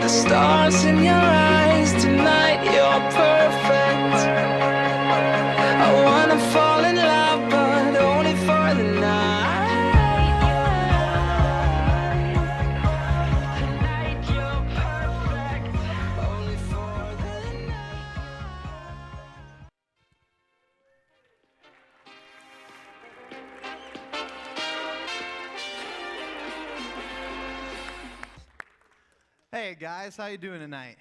the stars in your eyes. Tonight you're perfect. I wanna fall in love, but only for the night. Tonight you're perfect. Only for the night. Hey guys, how you doing tonight?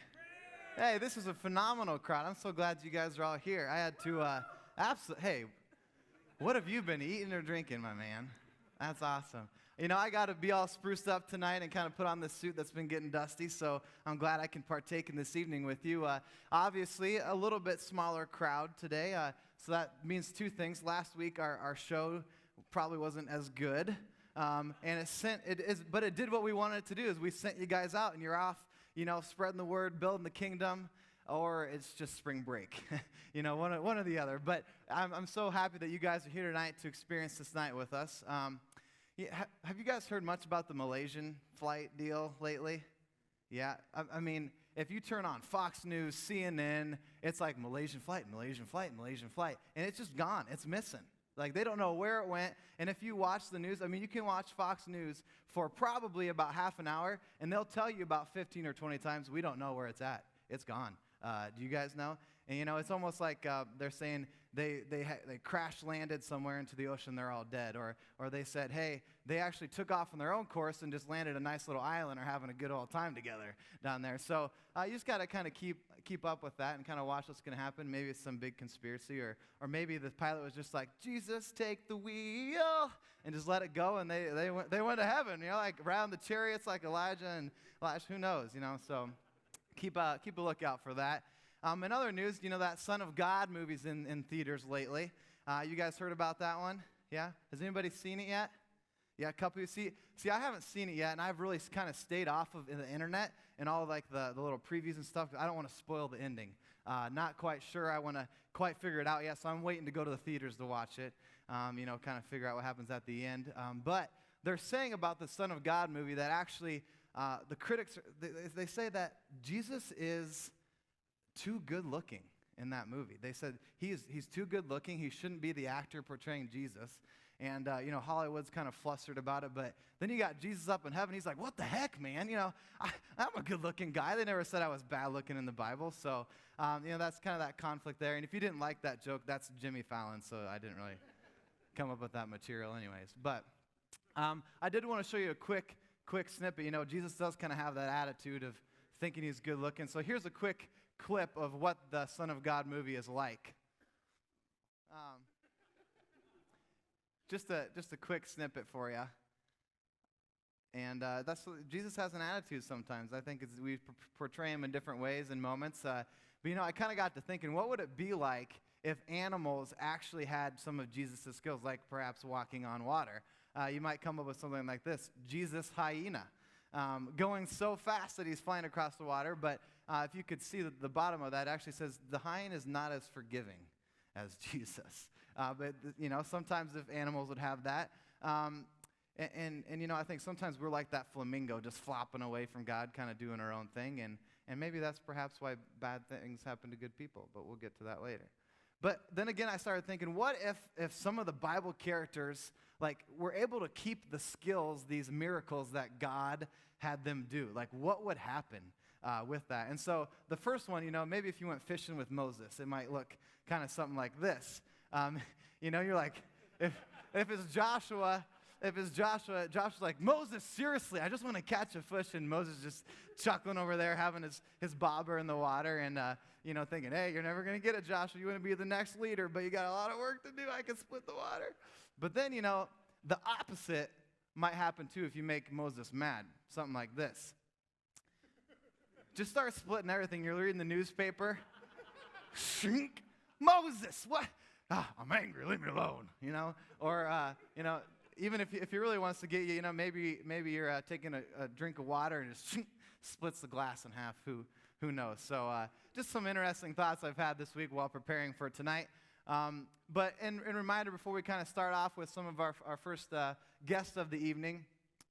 Hey, this is a phenomenal crowd. I'm so glad you guys are all here. I had to, hey, what have you been eating or drinking, my man? That's awesome. You know, I got to be all spruced up tonight and kind of put on this suit that's been getting dusty, so I'm glad I can partake in this evening with you. Obviously, a little bit smaller crowd today, so that means two things. Last week, our show probably wasn't as good. And but it did what we wanted it to do. Is we sent you guys out, and you're off, spreading the word, building the kingdom, or it's just spring break, one or the other. But I'm so happy that you guys are here tonight to experience this night with us. Have you guys heard much about the Malaysian flight deal lately? Yeah, I mean, if you turn on Fox News, CNN, it's like Malaysian flight, Malaysian flight, Malaysian flight, and it's just gone. It's missing. Like, they don't know where it went. And if you watch the news, I mean, you can watch Fox News for probably about half an hour, and they'll tell you about 15 or 20 times, we don't know where it's at. It's gone. Do you guys know? And, it's almost like they're saying they crash landed somewhere into the ocean, they're all dead. Or they said, hey, they actually took off on their own course and just landed a nice little island or having a good old time together down there. So you just got to kind of keep up with that and kind of watch what's going to happen. Maybe it's some big conspiracy, or maybe the pilot was just like, Jesus, take the wheel, and just let it go, and they went to heaven, like around the chariots like Elijah and Elijah, who knows, so keep a lookout for that. In other news, that Son of God movie's in theaters lately. You guys heard about that one? Yeah? Has anybody seen it yet? Yeah, a couple of you see, I haven't seen it yet, and I've really kind of stayed off of the internet and all like the little previews and stuff. I don't want to spoil the ending. Not quite sure. I want to quite figure it out yet, so I'm waiting to go to the theaters to watch it. Kind of figure out what happens at the end. But they're saying about the Son of God movie that actually the critics they say that Jesus is too good looking in that movie. They said he's too good looking. He shouldn't be the actor portraying Jesus. And, Hollywood's kind of flustered about it. But then you got Jesus up in heaven. He's like, what the heck, man? I'm a good-looking guy. They never said I was bad-looking in the Bible. So, that's kind of that conflict there. And if you didn't like that joke, that's Jimmy Fallon. So I didn't really come up with that material anyways. But I did want to show you a quick snippet. Jesus does kind of have that attitude of thinking he's good-looking. So here's a quick clip of what the Son of God movie is like. Just a quick snippet for you. And Jesus has an attitude sometimes. I think we portray him in different ways and moments. But I kind of got to thinking, what would it be like if animals actually had some of Jesus' skills, like perhaps walking on water? You might come up with something like this: Jesus hyena, going so fast that he's flying across the water. But if you could see the bottom of that, it actually says the hyena is not as forgiving as Jesus. But sometimes if animals would have that, and I think sometimes we're like that flamingo, just flopping away from God, kind of doing our own thing, and maybe that's perhaps why bad things happen to good people. But we'll get to that later. But then again, I started thinking, what if some of the Bible characters were able to keep the skills, these miracles that God had them do? Like, what would happen with that? And so the first one, maybe if you went fishing with Moses, it might look kind of something like this. You're like, if it's Joshua, Joshua's like, Moses, seriously, I just want to catch a fish. And Moses just chuckling over there, having his bobber in the water and, thinking, hey, you're never going to get it, Joshua. You want to be the next leader, but you got a lot of work to do. I can split the water. But then, the opposite might happen too if you make Moses mad. Something like this. Just start splitting everything. You're reading the newspaper. Shrink. Moses, what? I'm angry, leave me alone, Or, even if he really wants to get you, maybe you're taking a drink of water and just splits the glass in half. Who knows? So just some interesting thoughts I've had this week while preparing for tonight. But in reminder, before we kind of start off with some of our first guests of the evening,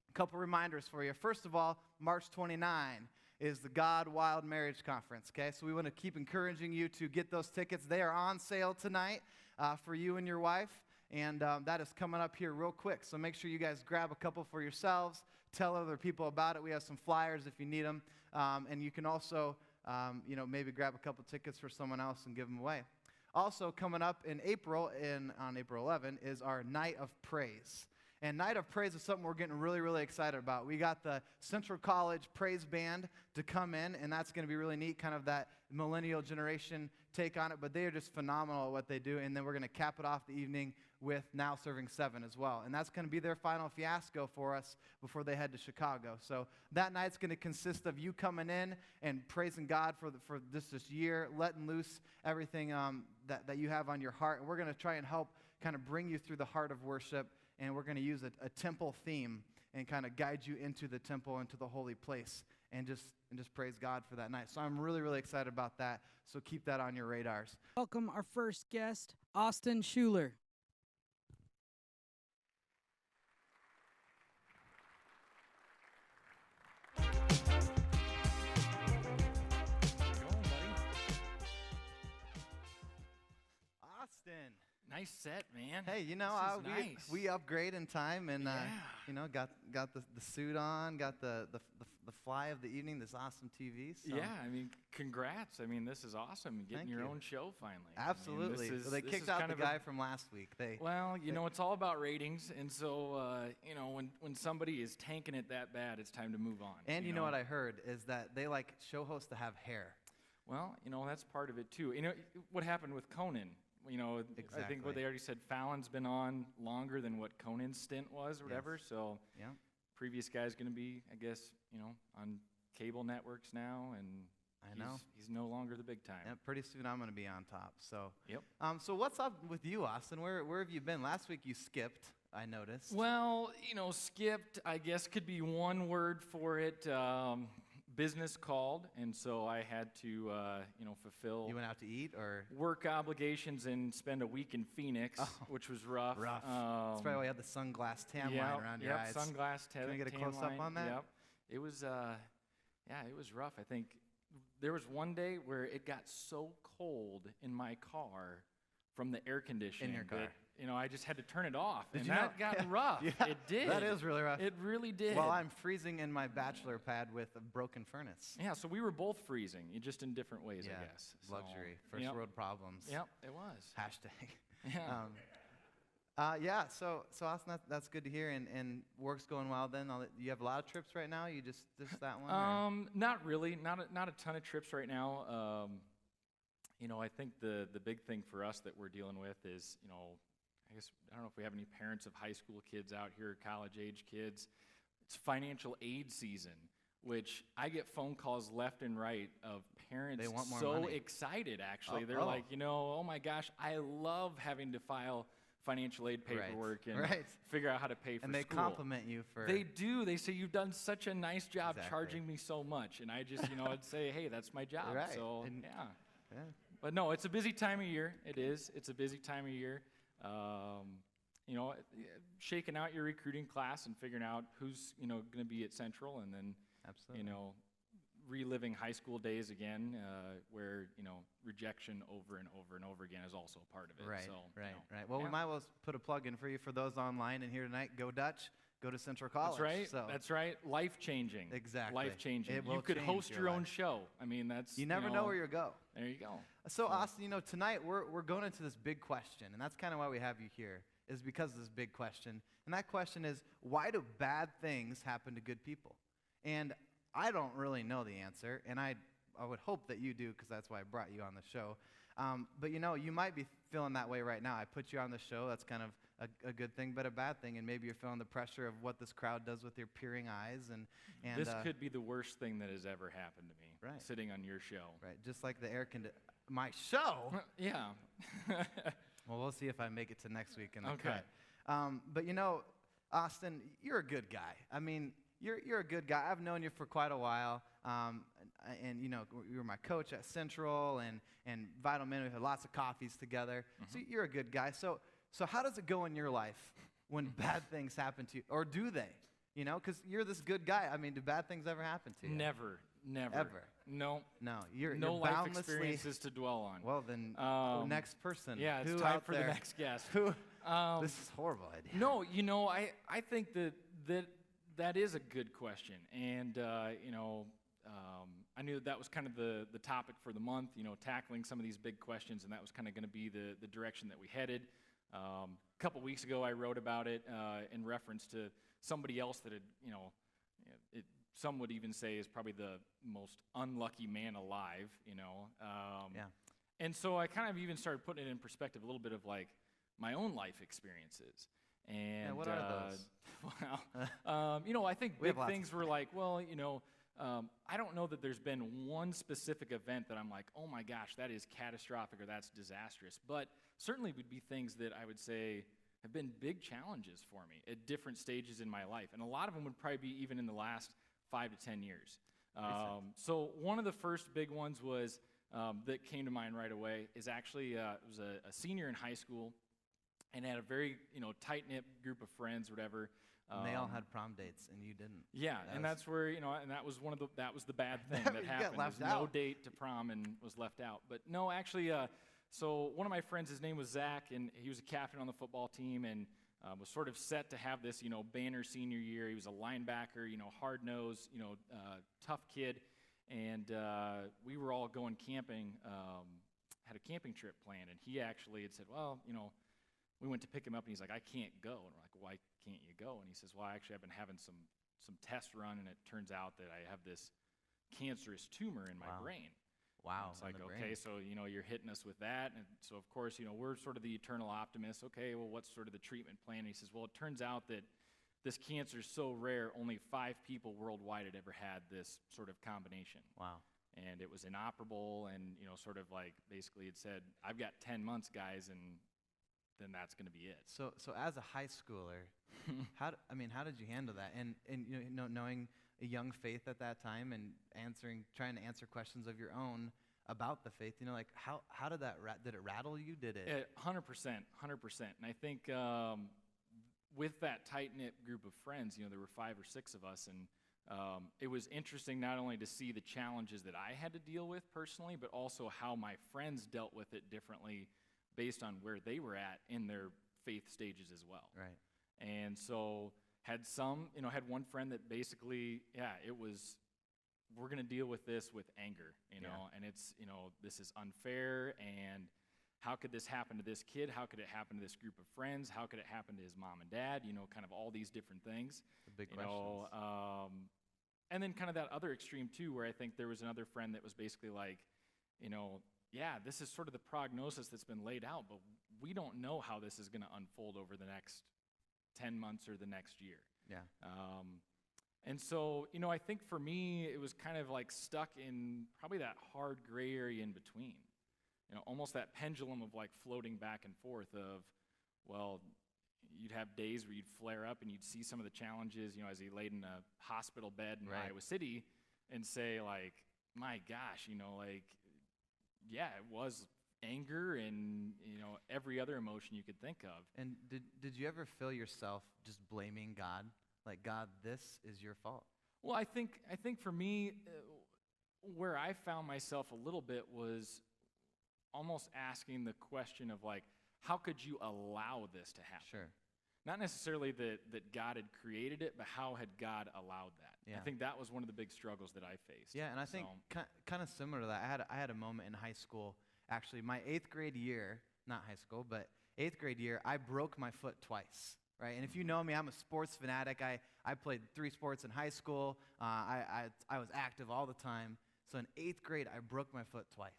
a couple reminders for you. First of all, March 29. is the God Wild Marriage Conference, okay? So we want to keep encouraging you to get those tickets. They are on sale tonight for you and your wife, and that is coming up here real quick. So make sure you guys grab a couple for yourselves. Tell other people about it. We have some flyers if you need them, and you can also, maybe grab a couple tickets for someone else and give them away. Also coming up in April, on April 11, is our Night of Praise. And Night of Praise is something we're getting really, really excited about. We got the Central College Praise Band to come in, and that's going to be really neat, kind of that millennial generation take on it. But they are just phenomenal at what they do. And then we're going to cap it off the evening with Now Serving 7 as well. And that's going to be their final fiasco for us before they head to Chicago. So that night's going to consist of you coming in and praising God for this year, letting loose everything that you have on your heart. And we're going to try and help kind of bring you through the heart of worship. And we're going to use a temple theme and kind of guide you into the temple, into the holy place, and just praise God for that night. So I'm really, really excited about that. So keep that on your radars. Welcome our first guest, Austen Schueler. Austin. Nice set, man. Hey, This is nice. we upgrade in time and Yeah. got the suit on, got the fly of the evening, this awesome TV. So. Yeah, I mean, congrats. I mean, this is awesome. Getting Thank your you. own show finally. Absolutely. I mean, So they kicked out the guy from last week. Well, it's all about ratings, and so when somebody is tanking it that bad, it's time to move on. And you know what I heard is that they like show hosts to have hair. Well, that's part of it too. What happened with Conan? I think what they already said, Fallon's been on longer than what Conan's stint was or whatever. So Yeah. previous guy's going to be, I guess, on cable networks now, and I know. he's no longer the big time. Yeah, pretty soon I'm going to be on top. So. Yep. So what's up with you, Austin? Where have you been? Last week you skipped, I noticed. Well, skipped, I guess, could be one word for it. Business called, and so I had to, fulfill. You went out to eat, or? Work obligations and spend a week in Phoenix, which was rough. Rough. That's probably why you had the sunglass tan line around your eyes. Sunglass tan. Can we get a tan close-up line. on that? Yep. It was, it was rough. I think there was one day where it got so cold in my car from the air conditioning. In your car. That, I just had to turn it off, Did and you that know? got rough. Yeah, It did. That is really rough. It really did. Well, I'm freezing in my bachelor pad with a broken furnace. Yeah, so we were both freezing, just in different ways, I guess. So, Luxury, first world problems. Yep, it was. Hashtag. Yeah. So Austin, that's good to hear, and work's going well. Then you have a lot of trips right now. You just that one? Or? Not really. Not a ton of trips right now. I think the big thing for us that we're dealing with is, I guess, I don't know if we have any parents of high school kids out here, college-age kids. It's financial aid season, which I get phone calls left and right of parents They want more so money. excited, actually. Oh, They're oh. like, oh my gosh, I love having to file financial aid paperwork and figure out how to pay for and they school. compliment you for. They do. They say, you've done such a nice job Exactly. charging me so much. And I just, I'd say, hey, that's my job. Right. So, And- yeah. But no, it's a busy time of year. It is. It's a busy time of year. Shaking out your recruiting class and figuring out who's, going to be at Central, and then, Absolutely. reliving high school days again, where, rejection over and over and over again is also a part of it. Right, So, right. Well, we yeah. might as well put a plug in for you for those online and here tonight. Go Dutch. Go to Central College. That's right. So That's right. Life-changing. Exactly. Life-changing. It will You could change host your your own life. show. I mean, that's you never know where you'll go. There you go. So Austin, tonight we're going into this big question, and that's kind of why we have you here, is because of this big question. And that question is, why do bad things happen to good people? And I don't really know the answer, and I would hope that you do, because that's why I brought you on the show. But you might be feeling that way right now. I put you on the show. That's kind of a good thing, but a bad thing. And maybe you're feeling the pressure of what this crowd does with your peering eyes. And This could be the worst thing that has ever happened to me. Right. Sitting on your show. Right, just like the air conditioner. My show? Yeah. Well, we'll see if I make it to next week in the Okay. cut. But Austin, you're a good guy. I mean, you're a good guy. I've known you for quite a while. And you were my coach at Central and Vital Men. We had lots of coffees together. So you're a good guy. So how does it go in your life when bad things happen to you, or do they? You know, because you're this good guy. I mean, do bad things ever happen to you? Never. Ever? No. No, you're No you're life boundlessly. experiences to dwell on. Well, then, next person. Yeah, it's Who time out for the there- next guest. Who? Um, This is a horrible idea. No, I think that is a good question, and I knew that was kind of the topic for the month. Tackling some of these big questions, and that was kind of going to be the direction that we headed. A couple weeks ago, I wrote about it in reference to somebody else that had, some would even say is probably the most unlucky man alive. Yeah. And so I kind of even started putting it in perspective a little bit of like my own life experiences. And Yeah, what are those? I think We have big lots. things were like, well, I don't know that there's been one specific event that I'm like, oh my gosh, that is catastrophic or that's disastrous. But certainly would be things that I would say have been big challenges for me at different stages in my life. And a lot of them would probably be even in the last 5 to 10 years. So one of the first big ones was that came to mind right away is actually it was a senior in high school and had a very tight-knit group of friends, whatever. And they all had prom dates, and you didn't. Yeah, and that's where and that was that was the bad thing that You got happened. left was no out. date to prom and was left out. But no, actually, so one of my friends, his name was Zach, and he was a captain on the football team, and was sort of set to have this banner senior year. He was a linebacker, hard nosed, tough kid, and we were all going camping. Had a camping trip planned, and he actually had said, well, we went to pick him up, and he's like, I can't go. And we're like, why can't you go? And he says, well, actually, I've been having some tests run, and it turns out that I have this cancerous tumor in my Wow. brain. Wow. It's like, in the okay, brain. so, you're hitting us with that. And so, of course, we're sort of the eternal optimists. Okay, well, what's sort of the treatment plan? And he says, well, it turns out that this cancer is so rare, only 5 people worldwide had ever had this sort of combination. Wow. And it was inoperable, and, sort of like basically it said, I've got 10 months, guys, and then that's going to be it. So as a high schooler, how did you handle that? And knowing a young faith at that time and trying to answer questions of your own about the faith, like how did that did it rattle you? Did it? 100%. And I think with that tight-knit group of friends, there were 5 or 6 of us, and it was interesting not only to see the challenges that I had to deal with personally, but also how my friends dealt with it differently based on where they were at in their faith stages as well. Right. And so had one friend that basically, it was, we're going to deal with this with anger, and it's, this is unfair, and how could this happen to this kid? How could it happen to this group of friends? How could it happen to his mom and dad? Kind of all these different things. The big questions. And then kind of that other extreme too, where I think there was another friend that was basically like, this is sort of the prognosis that's been laid out, but we don't know how this is going to unfold over the next 10 months or the next year. Yeah. And so, I think for me, it was kind of like stuck in probably that hard gray area in between. Almost that pendulum of like floating back and forth of, well, you'd have days where you'd flare up and you'd see some of the challenges, as he laid in a hospital bed in Right. Iowa City and say like, my gosh, yeah, it was anger and, every other emotion you could think of. And did you ever feel yourself just blaming God? Like, God, this is your fault. Well, I think for me, where I found myself a little bit was almost asking the question of like, how could you allow this to happen? Sure. Not necessarily that God had created it, but how had God allowed that? Yeah. I think that was one of the big struggles that I faced. Yeah, and I think kind of similar to that, I had a moment in high school. Actually, my 8th grade year, not high school, but 8th grade year, I broke my foot twice. Right, and if you know me, I'm a sports fanatic. I played 3 sports in high school. I was active all the time. So in 8th grade, I broke my foot twice.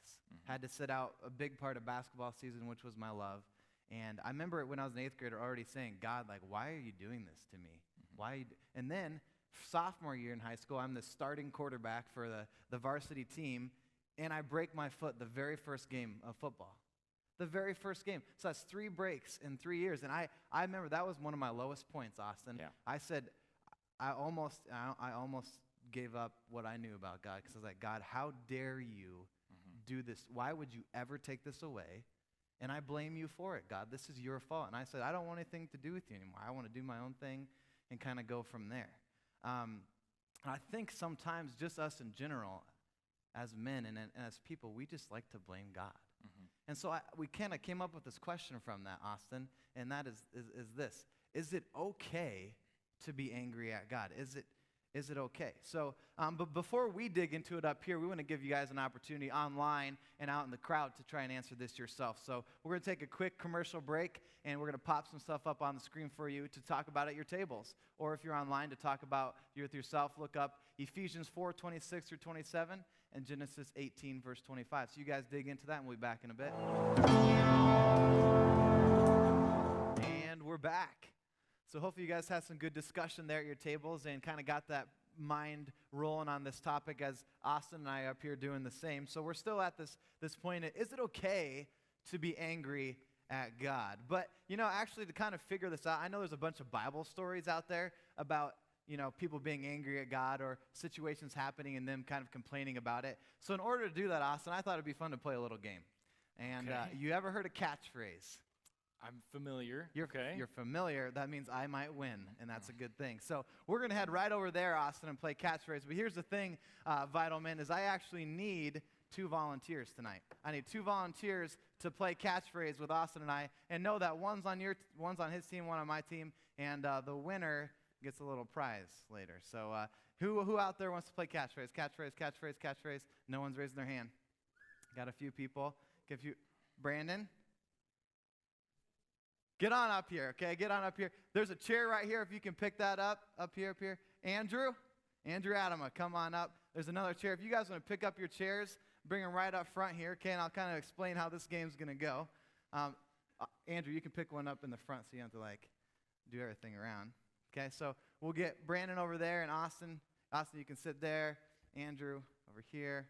Had to sit out a big part of basketball season, which was my love. And I remember when I was an 8th grader already saying, God, like, why are you doing this to me? Why? Are you and then sophomore year in high school, I'm the starting quarterback for the varsity team, and I break my foot the very first game of football. The very first game. So that's 3 breaks in 3 years. And I remember that was one of my lowest points, Austen. Yeah. I said, I almost gave up what I knew about God, because I was like, God, how dare you do this? Why would you ever take this away? And I blame you for it, God. This is your fault. And I said, I don't want anything to do with you anymore. I want to do my own thing and kind of go from there. I think sometimes just us in general, as men and as people, we just like to blame God. And so we kind of came up with this question from that, Austen, and that is this. Is it okay to be angry at God? Is it okay? So, but before we dig into it up here, we want to give you guys an opportunity online and out in the crowd to try and answer this yourself. So we're going to take a quick commercial break, and we're going to pop some stuff up on the screen for you to talk about at your tables. Or if you're online to talk about with yourself, look up Ephesians 4:26 through 27 and Genesis 18, verse 25. So you guys dig into that, and we'll be back in a bit. And we're back. So hopefully you guys had some good discussion there at your tables and kind of got that mind rolling on this topic as Austen and I are up here doing the same. So we're still at this point. Is it okay to be angry at God? But, actually to kind of figure this out, I know there's a bunch of Bible stories out there about, people being angry at God or situations happening and them kind of complaining about it. So in order to do that, Austen, I thought it'd be fun to play a little game. And you ever heard a catchphrase? I'm familiar. You're familiar. That means I might win, and that's a good thing. So we're going to head right over there, Austen, and play catchphrase. But here's the thing, Vital Men, is I actually need 2 volunteers tonight. I need 2 volunteers to play catchphrase with Austen and I, and know that one's on his team, one on my team, and the winner gets a little prize later. So who out there wants to play catchphrase? Catchphrase. No one's raising their hand. Got a few people. Brandon? Get on up here, okay? Get on up here. There's a chair right here if you can pick that up here. Andrew Adama, come on up. There's another chair. If you guys want to pick up your chairs, bring them right up front here, okay? And I'll kind of explain how this game's going to go. Andrew, you can pick one up in the front so you don't have to, do everything around. Okay, so we'll get Brandon over there and Austen. Austen, you can sit there. Andrew, over here.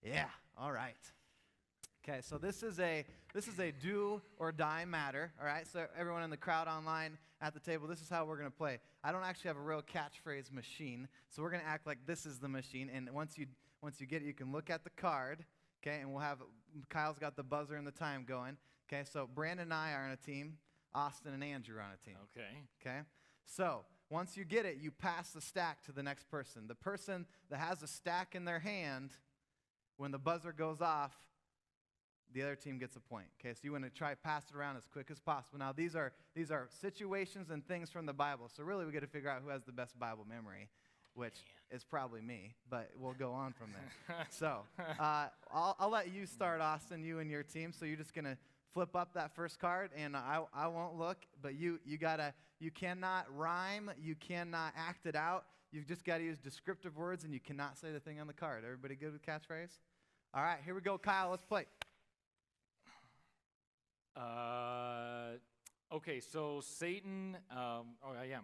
Yeah, all right. Okay, so this is a do or die matter, all right? So everyone in the crowd online at the table, this is how we're going to play. I don't actually have a real catchphrase machine, so we're going to act like this is the machine, and once you get it, you can look at the card, okay? And Kyle's got the buzzer and the time going, okay? So Brandon and I are on a team. Austen and Andrew are on a team. Okay? So once you get it, you pass the stack to the next person. The person that has a stack in their hand, when the buzzer goes off, the other team gets a point. Okay, so you want to try pass it around as quick as possible. Now, these are situations and things from the Bible. So really, we got to figure out who has the best Bible memory, which is probably me. But we'll go on from there. So I'll let you start, Austen. You and your team. So you're just gonna flip up that first card, and I won't look. But you cannot rhyme. You cannot act it out. You've just got to use descriptive words, and you cannot say the thing on the card. Everybody good with catchphrase? All right, here we go, Kyle. Let's play. Okay, so Satan, I'm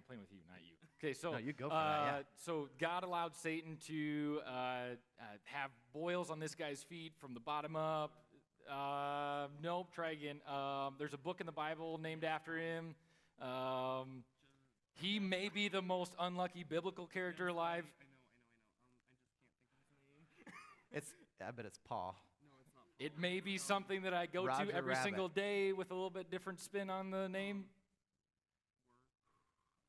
playing with you, not you. Okay, so no, you go for that, yeah. So God allowed Satan to have boils on this guy's feet from the bottom up. Nope, try again. There's a book in the Bible named after him. He may be the most unlucky biblical character alive. I know. I just can't think of his name. I bet it's Paul. It may be something that I go Roger to every Rabbit. single day with a little bit different spin on the name.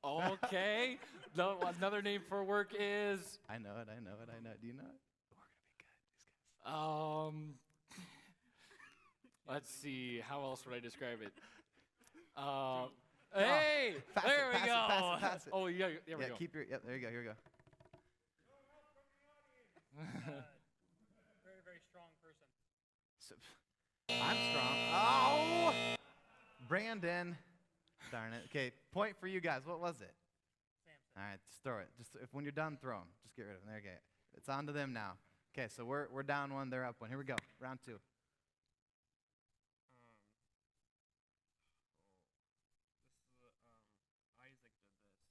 Okay. Another name for work is... I know it. Do you know it? We're going to be good, these guys. Let's see. How else would I describe it? There we go. Pass it. Oh, yeah, there we go. There you go. Here we go. Very strong person. I'm strong. Oh! Brandon. Darn it. Okay, point for you guys. What was it? Samson. All right, just throw it. When you're done, throw them. Just get rid of them. There you go. It's on to them now. Okay, so we're down 1, they're up 1. Here we go. Round 2. Isaac did this.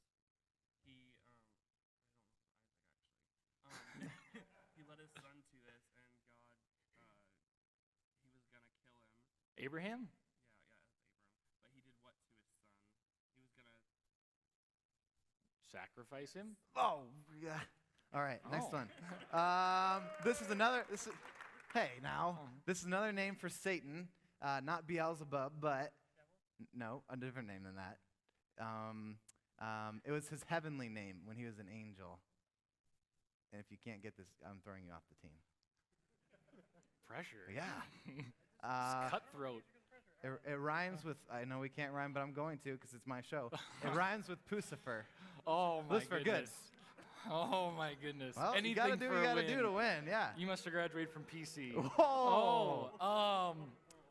He, I don't know Isaac actually. He led his son to this, and God, he was gonna kill him. Abraham? Yeah, it's Abram. But he did what to his son? He was gonna Sacrifice him? Oh, yeah. All right, next Oh. one. Hey, now. This is another name for Satan. Not Beelzebub, but... No, a different name than that. It was his heavenly name when he was an angel. And if you can't get this, I'm throwing you off the team. Pressure. Yeah. It's cutthroat. It rhymes with, I know we can't rhyme, but I'm going to because it's my show. It rhymes with Pucifer. Oh my Lucifer, good. goodness. Oh my goodness. Well, Anything you gotta do for what you a gotta do win. to win, yeah. You must have graduated from PC. Whoa.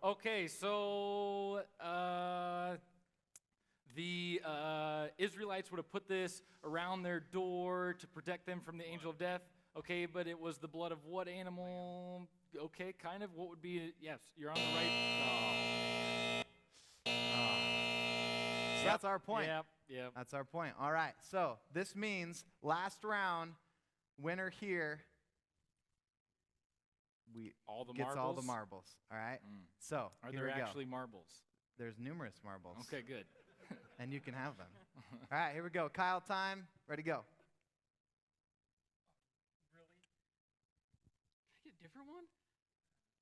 Okay, so the Israelites would have put this around their door to protect them from the angel of death. Okay, but it was the blood of what animal? Okay, kind of. What would be? Yes, you're on the right. So that's our point. Yep. That's our point. All right, so this means last round, winner here All the gets marbles. all the marbles. All right? So Are here there we go. actually marbles? There's numerous marbles. Okay, good. And you can have them. All right, here we go. Kyle time. Ready, go. Can I get a different one?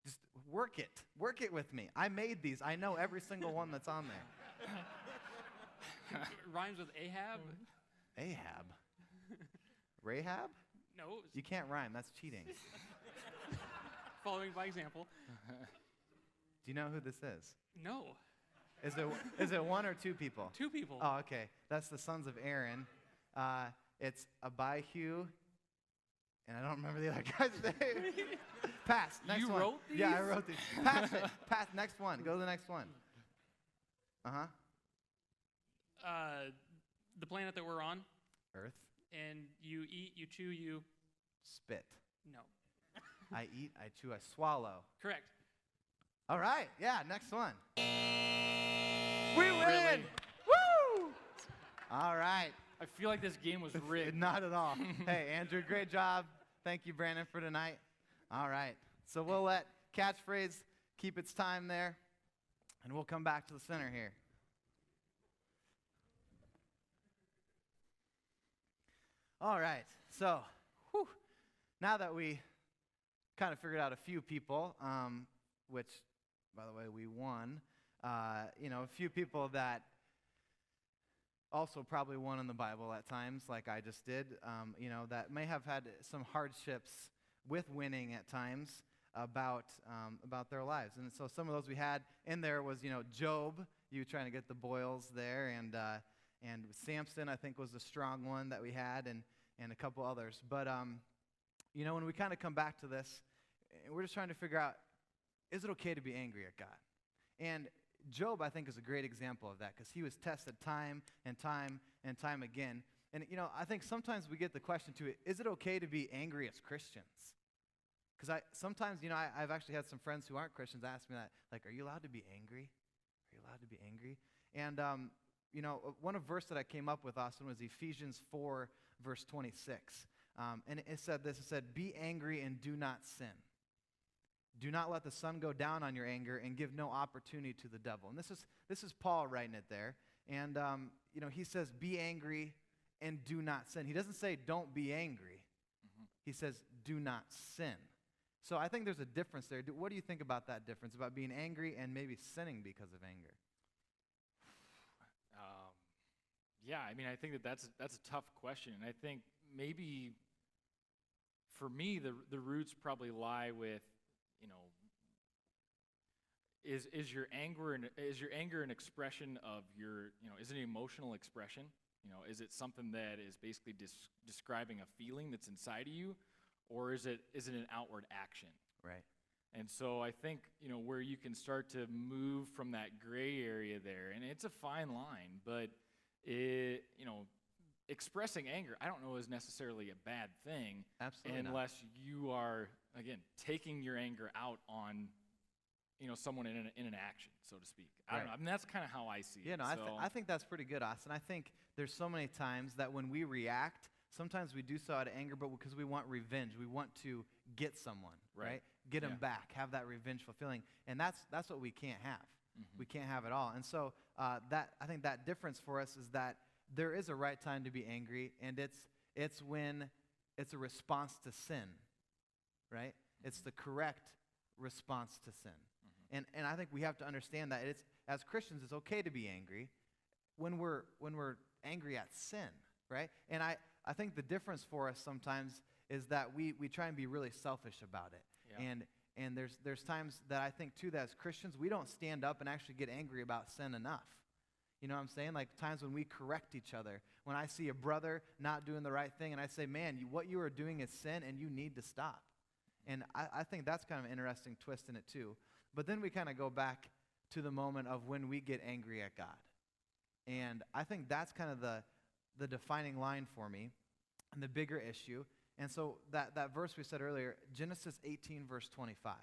Just work it. Work it with me. I made these. I know every single one that's on there. It rhymes with Ahab. Ahab. Rahab? No, it's You can't rhyme. That's cheating. following by example. Do you know who this is? No, Is it one or two people? 2 people. Oh, okay. That's the sons of Aaron. It's Abihu, and I don't remember the other guy's name. Pass. Next You one. wrote Yeah, I these? wrote these. Pass it. Pass. Next one. Go to the next one. Uh-huh. The planet that we're on, Earth. and you eat, you chew, you. Spit. No. I eat, I chew, I swallow. Correct. All right. Yeah, next one. We win! Really? Woo! All right. I feel like this game was rigged. Not at all. Hey, Andrew, great job. Thank you, Brandon, for tonight. All right. So we'll let catchphrase keep its time there, and we'll come back to the center here. All right. So, now that we kind of figured out a few people, which, by the way, we won, a few people that also probably won in the Bible at times, like I just did, that may have had some hardships with winning at times about their lives. And so some of those we had in there was, Job, you trying to get the boils there, and Samson, I think, was a strong one that we had, and a couple others. But, when we kind of come back to this, we're just trying to figure out, is it okay to be angry at God? And Job, I think, is a great example of that because he was tested time and time and time again. And, I think sometimes we get the question, too, is it okay to be angry as Christians? Because sometimes, I've actually had some friends who aren't Christians ask me that, like, are you allowed to be angry? Are you allowed to be angry? And, one verse that I came up with, Austen, was Ephesians 4, verse 26. And it said this, it said, be angry and do not sin. Do not let the sun go down on your anger and give no opportunity to the devil. And this is Paul writing it there. And, he says, be angry and do not sin. He doesn't say don't be angry. Mm-hmm. He says do not sin. So I think there's a difference there. What do you think about that difference, about being angry and maybe sinning because of anger? Yeah, I think that's a tough question. And I think maybe for me, the roots probably lie with, is your anger an expression of your, is it an emotional expression? Is it something that is basically describing a feeling that's inside of you, or is it an outward action? Right. And so I think, where you can start to move from that gray area there, and it's a fine line, but expressing anger, I don't know is necessarily a bad thing. Absolutely unless you are, again, taking your anger out on, someone in an action, so to speak. I don't know. That's kind of how I see it. I think that's pretty good, Austin. I think there's so many times that when we react, sometimes we do so out of anger, but because we want revenge. We want to get someone, right? Get them back, have that revengeful feeling. And that's what we can't have. Mm-hmm. We can't have it all. And so I think that difference for us is that there is a right time to be angry, and it's when it's a response to sin, right? Mm-hmm. It's the correct response to sin. Mm-hmm. And I think we have to understand that as Christians, it's okay to be angry when we're angry at sin, right? And I think the difference for us sometimes is that we try and be really selfish about it. Yeah. And there's times that I think, too, that as Christians, we don't stand up and actually get angry about sin enough. You know what I'm saying? Like times when we correct each other. When I see a brother not doing the right thing, and I say, man, what you are doing is sin, and you need to stop. And I think that's kind of an interesting twist in it, too. But then we kind of go back to the moment of when we get angry at God. And I think that's kind of the defining line for me and the bigger issue. And so that verse we said earlier, Genesis 18, verse 25,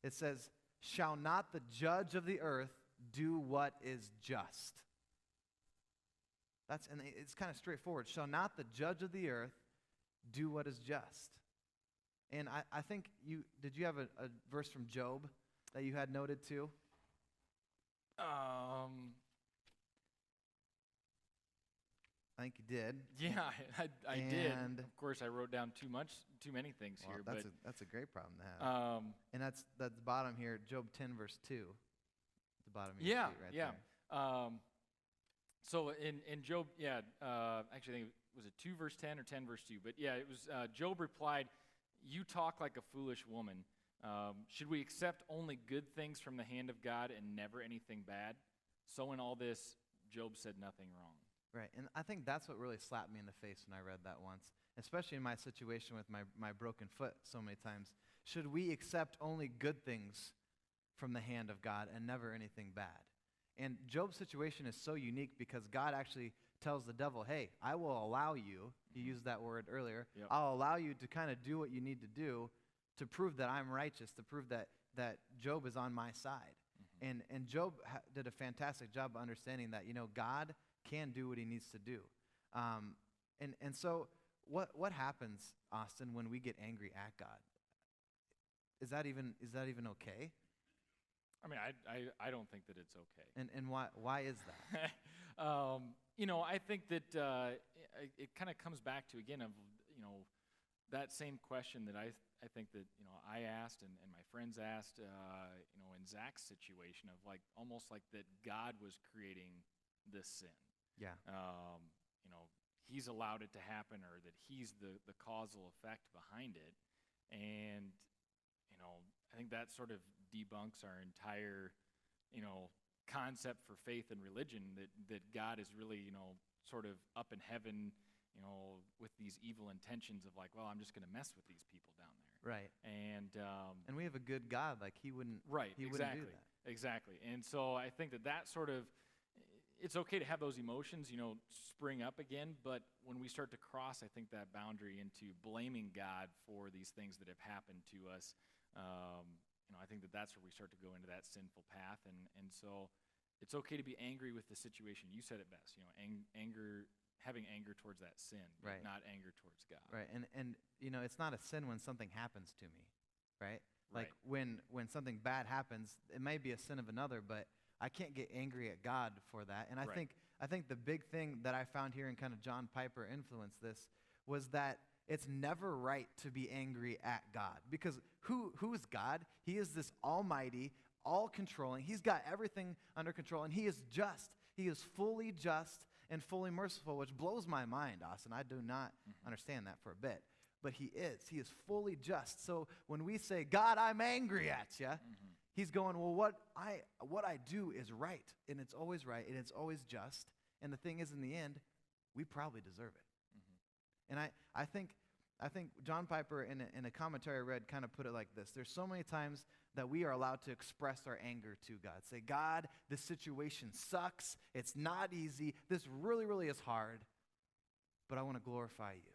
it says, shall not the judge of the earth do what is just? And it's kind of straightforward. Shall not the judge of the earth do what is just? And I think did you have a verse from Job that you had noted too? I think you did. Yeah, I did. And Of course, I wrote down too many things well, here. that's a great problem to have. And that's the bottom here, Job 10, verse 2. At the bottom of your sheet right there. So in Job, actually I think was it 2 verse 10 or 10 verse 2? But yeah, it was Job replied, "You talk like a foolish woman. Should we accept only good things from the hand of God and never anything bad?" So in all this, Job said nothing wrong. Right, and I think that's what really slapped me in the face when I read that once, especially in my situation with my broken foot so many times. Should we accept only good things from the hand of God and never anything bad? And Job's situation is so unique because God actually tells the devil, hey, I will allow you, you used that word earlier, Yep. I'll allow you to kind of do what you need to do to prove that I'm righteous, to prove that Job is on my side. Mm-hmm. And Job did a fantastic job of understanding that, God can do what he needs to do. And so what happens, Austin, when we get angry at God? Is that even okay? I mean, I don't think that it's okay. And why is that? I think that it kind of comes back to, again, of, that same question that I think that, I asked and my friends asked, in Zach's situation of almost like that God was creating this sin. Yeah. He's allowed it to happen, or that he's the causal effect behind it. And, I think that sort of debunks our entire, concept for faith and religion, that God is really, sort of up in heaven, with these evil intentions of I'm just going to mess with these people down there. Right. And we have a good God, he wouldn't. Right. He exactly. wouldn't do that. Exactly. And so I think that sort of, it's okay to have those emotions, spring up again, but when we start to cross, I think, that boundary into blaming God for these things that have happened to us, I think that's where we start to go into that sinful path. And so it's okay to be angry with the situation. You said it best, having anger towards that sin, Right. not anger towards God. Right. And it's not a sin when something happens to me, right? Like Right. when something bad happens, it may be a sin of another, but I can't get angry at God for that. And I Right. think the big thing that I found here, and kind of John Piper influenced this, was that it's never right to be angry at God. Because who is God? He is this almighty, all-controlling. He's got everything under control, and he is just. He is fully just and fully merciful, which blows my mind, Austin. I do not understand that for a bit. But he is. He is fully just. So when we say, God, I'm angry at you, he's going, well, what I do is right, and it's always right, and it's always just. And the thing is, in the end, we probably deserve it. And I think John Piper, in a commentary I read, kind of put it like this. There's so many times that we are allowed to express our anger to God. Say, God, this situation sucks. It's not easy. This really, really is hard. But I want to glorify you.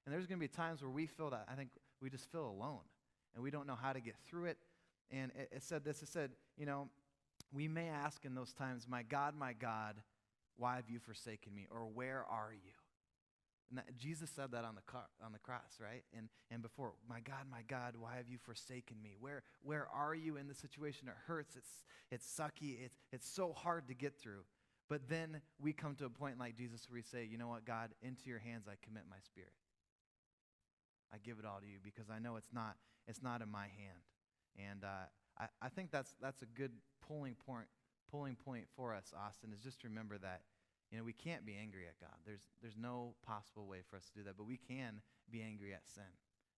And there's going to be times where we feel that. I think we just feel alone. And we don't know how to get through it. And it said this. It said, we may ask in those times, my God, why have you forsaken me? Or where are you? And Jesus said that on the cross, right? And before, my God, why have you forsaken me? Where are you in the situation? It hurts. It's sucky. It's so hard to get through. But then we come to a point like Jesus where we say, you know what, God, into your hands I commit my spirit. I give it all to you because I know it's not in my hand. And I think that's a good pulling point for us, Austin, is just to remember that we can't be angry at God. There's no possible way for us to do that, but we can be angry at sin,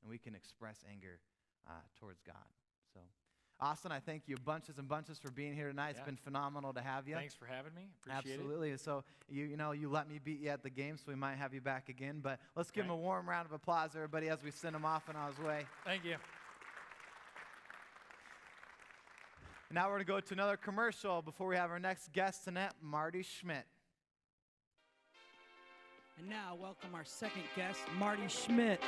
and we can express anger towards God. So, Austen, I thank you bunches and bunches for being here tonight. It's Yeah. been phenomenal to have you. Thanks for having me. Appreciate Absolutely. So you let me beat you at the game, so we might have you back again. But let's give him a Okay. warm round of applause, everybody, as we send him off on his way. it. Thank you. Now we're going to go to another commercial before we have our next guest tonight, Marty Schmidt. And now, welcome our second guest, Marty Schmidt.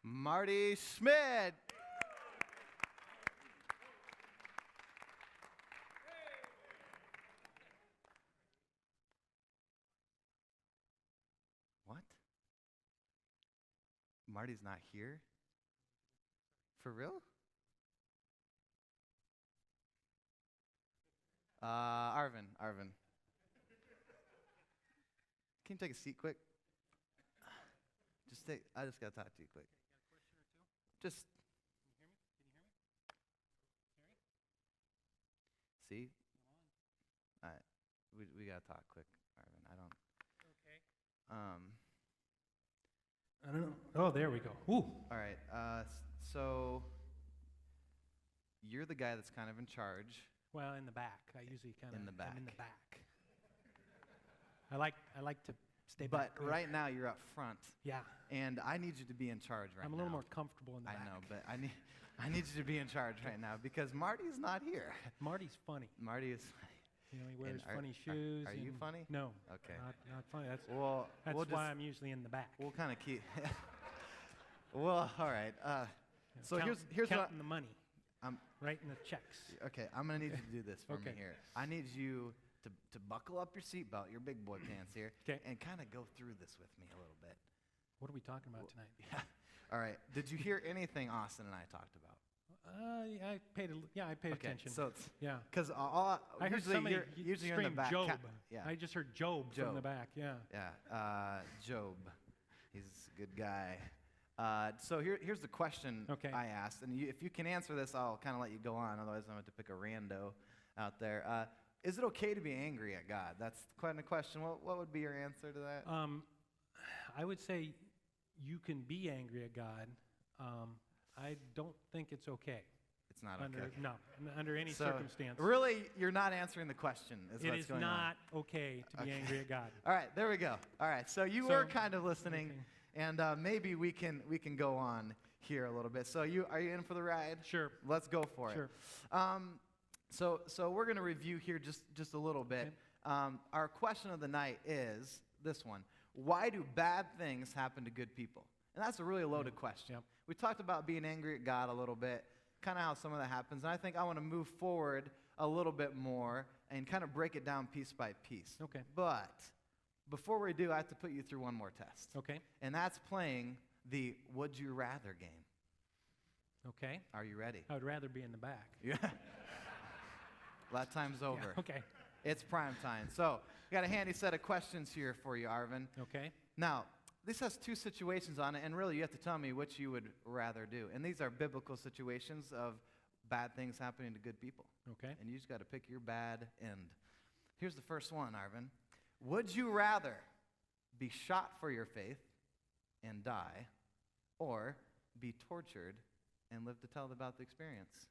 Marty Schmidt. What? Marty's not here? For real? Arvin. Can you take a seat quick? I just gotta talk to you quick. Just. See? All right. We gotta talk quick, Arvin. I don't know. Oh, there we go. Ooh. All right. So you're the guy that's kind of in charge. Well, in the back. I usually kind of In the I'm in the back. back. I like to stay But back. right now you're up front, Yeah. and I need you to be in charge right now. I'm a little more comfortable in the I back. know, but I need you to be in charge right now because Marty's not here. Marty's funny. Marty is. You know, he wears are- funny shoes. are you and- funny? No. Okay. Not funny. That's Well, we'll why just, I'm usually in the back. we'll kind of keep. Well, all right. So Count- here's what. counting the money. I'm- writing the checks. Okay, I'm gonna need you to do this for me Okay. here. I need you to buckle up your seatbelt, your big boy pants here, 'Kay. and kind of go through this with me a little bit. What are we talking about tonight? Yeah. All right. Did you hear anything Austen and I talked about? Yeah, I paid Okay. attention. So it's Yeah. because I heard usually somebody you're in the scream back. Job. Yeah. I just heard Job from Job. the back. Yeah. Yeah. Job. He's a good guy. So here's the question Okay. I asked, and if you can answer this, I'll kind of let you go on. Otherwise, I'm going to pick a rando out there. Is it okay to be angry at God? That's quite a question. What would be your answer to that? I would say you can be angry at God. I don't think it's okay. It's not Under, okay. No, under any So, circumstance. Really, you're not answering the question. Is It what's is going not okay to be Okay. angry at God. on. All right, there we go. All right, so you So- were kind of listening, okay. and maybe we can go on here a little bit. So are you in for the ride? Sure. Let's go for Sure. it. So we're going to review here just a little bit. Okay. Our question of the night is this one: why do bad things happen to good people? And that's a really loaded question. Yep. We talked about being angry at God a little bit, kind of how some of that happens, and I think I want to move forward a little bit more and kind of break it down piece by piece. Okay. But before we do, I have to put you through one more test. Okay. And that's playing the Would You Rather game. Okay. Are you ready? I would rather be in the back. Yeah. That time's over. Yeah, okay. It's prime time. So, we got a handy set of questions here for you, Arvin. Okay. Now, this has two situations on it, and really you have to tell me which you would rather do. And these are biblical situations of bad things happening to good people. Okay. And you just got to pick your bad end. Here's the first one, Arvin. Would you rather be shot for your faith and die, or be tortured and live to tell about the experience?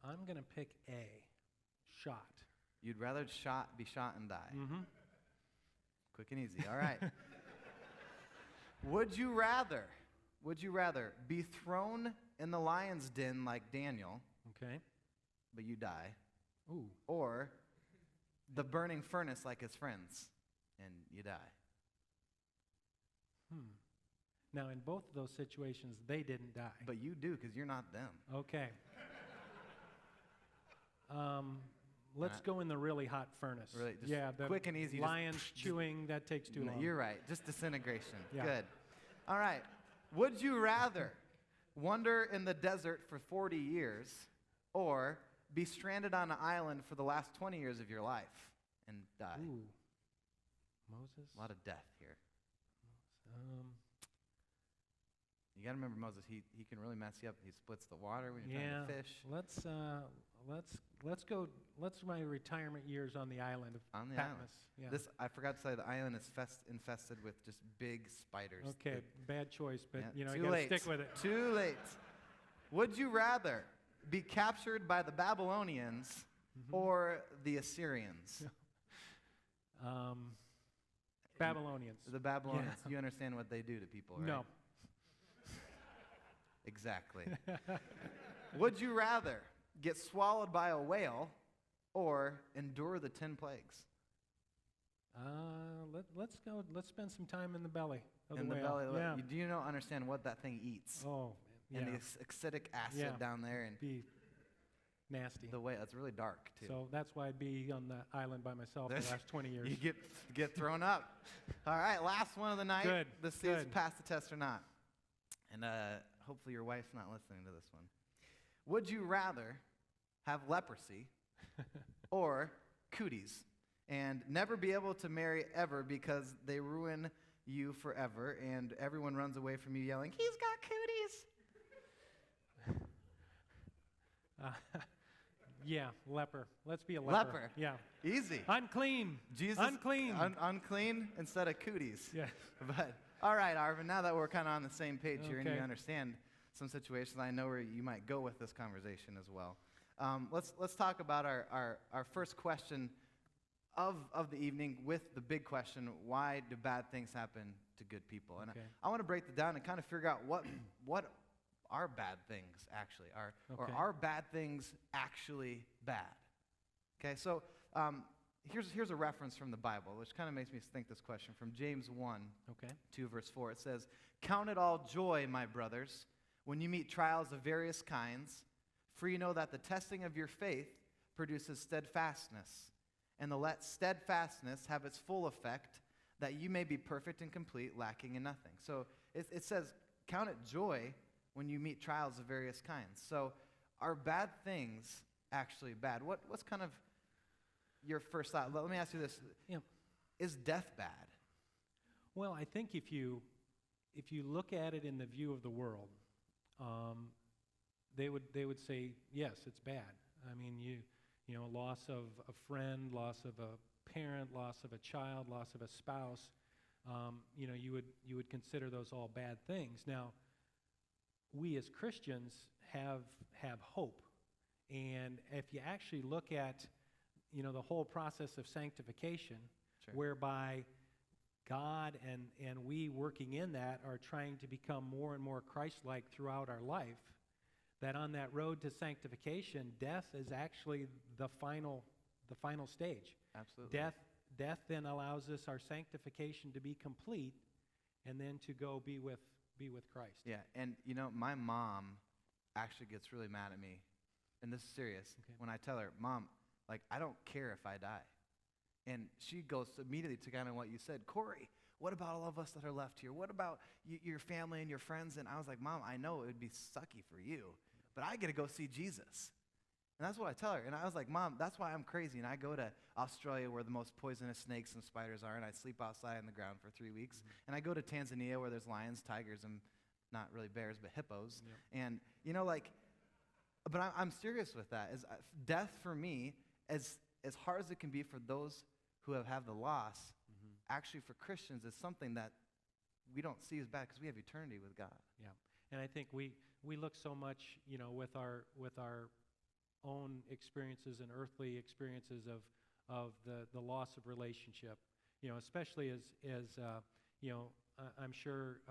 I'm going to pick A. Shot. You'd rather be shot and die. Mm-hmm. Quick and easy. All right. Would you rather be thrown in the lion's den like Daniel, Okay. but you die, Ooh. or the burning furnace like his friends and you die? Now, in both of those situations, they didn't die. But you do because you're not them. Okay. Let's Not- go in the really hot furnace. Really, just yeah, the quick and easy, just lions chewing, that takes too No, long. you're right. Just disintegration. Yeah. Good. All right. Would you rather wander in the desert for 40 years or be stranded on an island for the last 20 years of your life and die? Ooh. Moses? A lot of death here. Um, You got to remember Moses. He can really mess you up. He splits the water when you're yeah. trying to fish. Let's go. Let's my retirement years on the island of On the Patmos. island. Yeah. This I forgot to say. The island is infested with just big spiders. Okay, bad choice, but Yeah, you too got to late. stick with it. Too late. Would you rather be captured by the Babylonians or the Assyrians? Babylonians. The Babylonians. You understand what they do to people, right? No. Exactly. Would you rather get swallowed by a whale or endure the 10 plagues? Let's go. Let's spend some time in the belly of In the the whale. belly. Yeah. Do you know, understand what that thing eats? Oh, yeah. And the acidic acid Yeah. down there, and Be nasty. the whale. It's really dark too. So that's why I'd be on the island by myself the last 20 years. You get thrown up. All right, last one of the night. Good, Let's see if it's good. passed the test or not. And hopefully your wife's not listening to this one. Would you rather have leprosy or cooties and never be able to marry ever because they ruin you forever and everyone runs away from you yelling, "He's got cooties"? Yeah, leper. Let's be a leper. Leper. Yeah. Easy. Unclean. Jesus, Unclean. Unclean instead of cooties. Yeah. But all right, Arvin, now that we're kind of on the same page here and you Okay. understand some situations, I know where you might go with this conversation as well. Let's talk about our first question of the evening with the big question: why do bad things happen to good people? And Okay. I want to break it down and kind of figure out what are bad things actually, or Okay. are bad things actually bad? Okay, so here's a reference from the Bible, which kind of makes me think this question from James 1, Okay. 2 verse 4. It says, "Count it all joy, my brothers, when you meet trials of various kinds, for you know that the testing of your faith produces steadfastness. And let steadfastness have its full effect, that you may be perfect and complete, lacking in nothing." So it says, count it joy when you meet trials of various kinds. So are bad things actually bad? What's kind of your first thought? Let me ask you this. Yeah. Is death bad? Well, I think if you look at it in the view of the world, they would say yes, it's bad. I mean, you know, loss of a friend, loss of a parent, loss of a child, loss of a spouse. You know, you would consider those all bad things. Now, we as Christians have hope, and if you actually look at, you know, the whole process of sanctification, Sure. whereby God and we working in that are trying to become more and more Christ-like throughout our life, that on that road to sanctification, death is actually the final stage. Absolutely. Death then allows us our sanctification to be complete, and then to go be with Christ. Yeah, and you know, my mom actually gets really mad at me, and this is serious, Okay. when I tell her, "Mom, like, I don't care if I die." And she goes immediately to kind of what you said, "Cory, what about all of us that are left here? What about your family and your friends?" And I was like, "Mom, I know it would be sucky for you, but I get to go see Jesus." And that's what I tell her. And I was like, "Mom, that's why I'm crazy. And I go to Australia where the most poisonous snakes and spiders are, and I sleep outside on the ground for 3 weeks. Mm-hmm. And I go to Tanzania where there's lions, tigers, and not really bears, but hippos. Yep. And, you know, like, but I'm serious with that. Is death for me, as hard as it can be for those who have the loss, actually for Christians is something that we don't see as bad because we have eternity with God. Yeah, and I think we look so much, you know, with our own experiences and earthly experiences of the loss of relationship, you know, especially as you know, I'm sure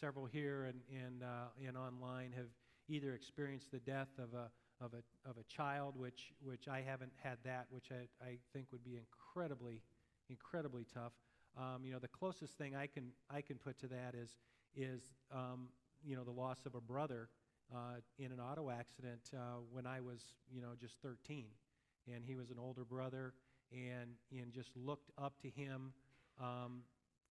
several here and online have either experienced the death of a child, which I haven't had that, which I think would be incredibly tough. You know, the closest thing I can put to that is you know, the loss of a brother in an auto accident when I was, you know, just 13, and he was an older brother, and just looked up to him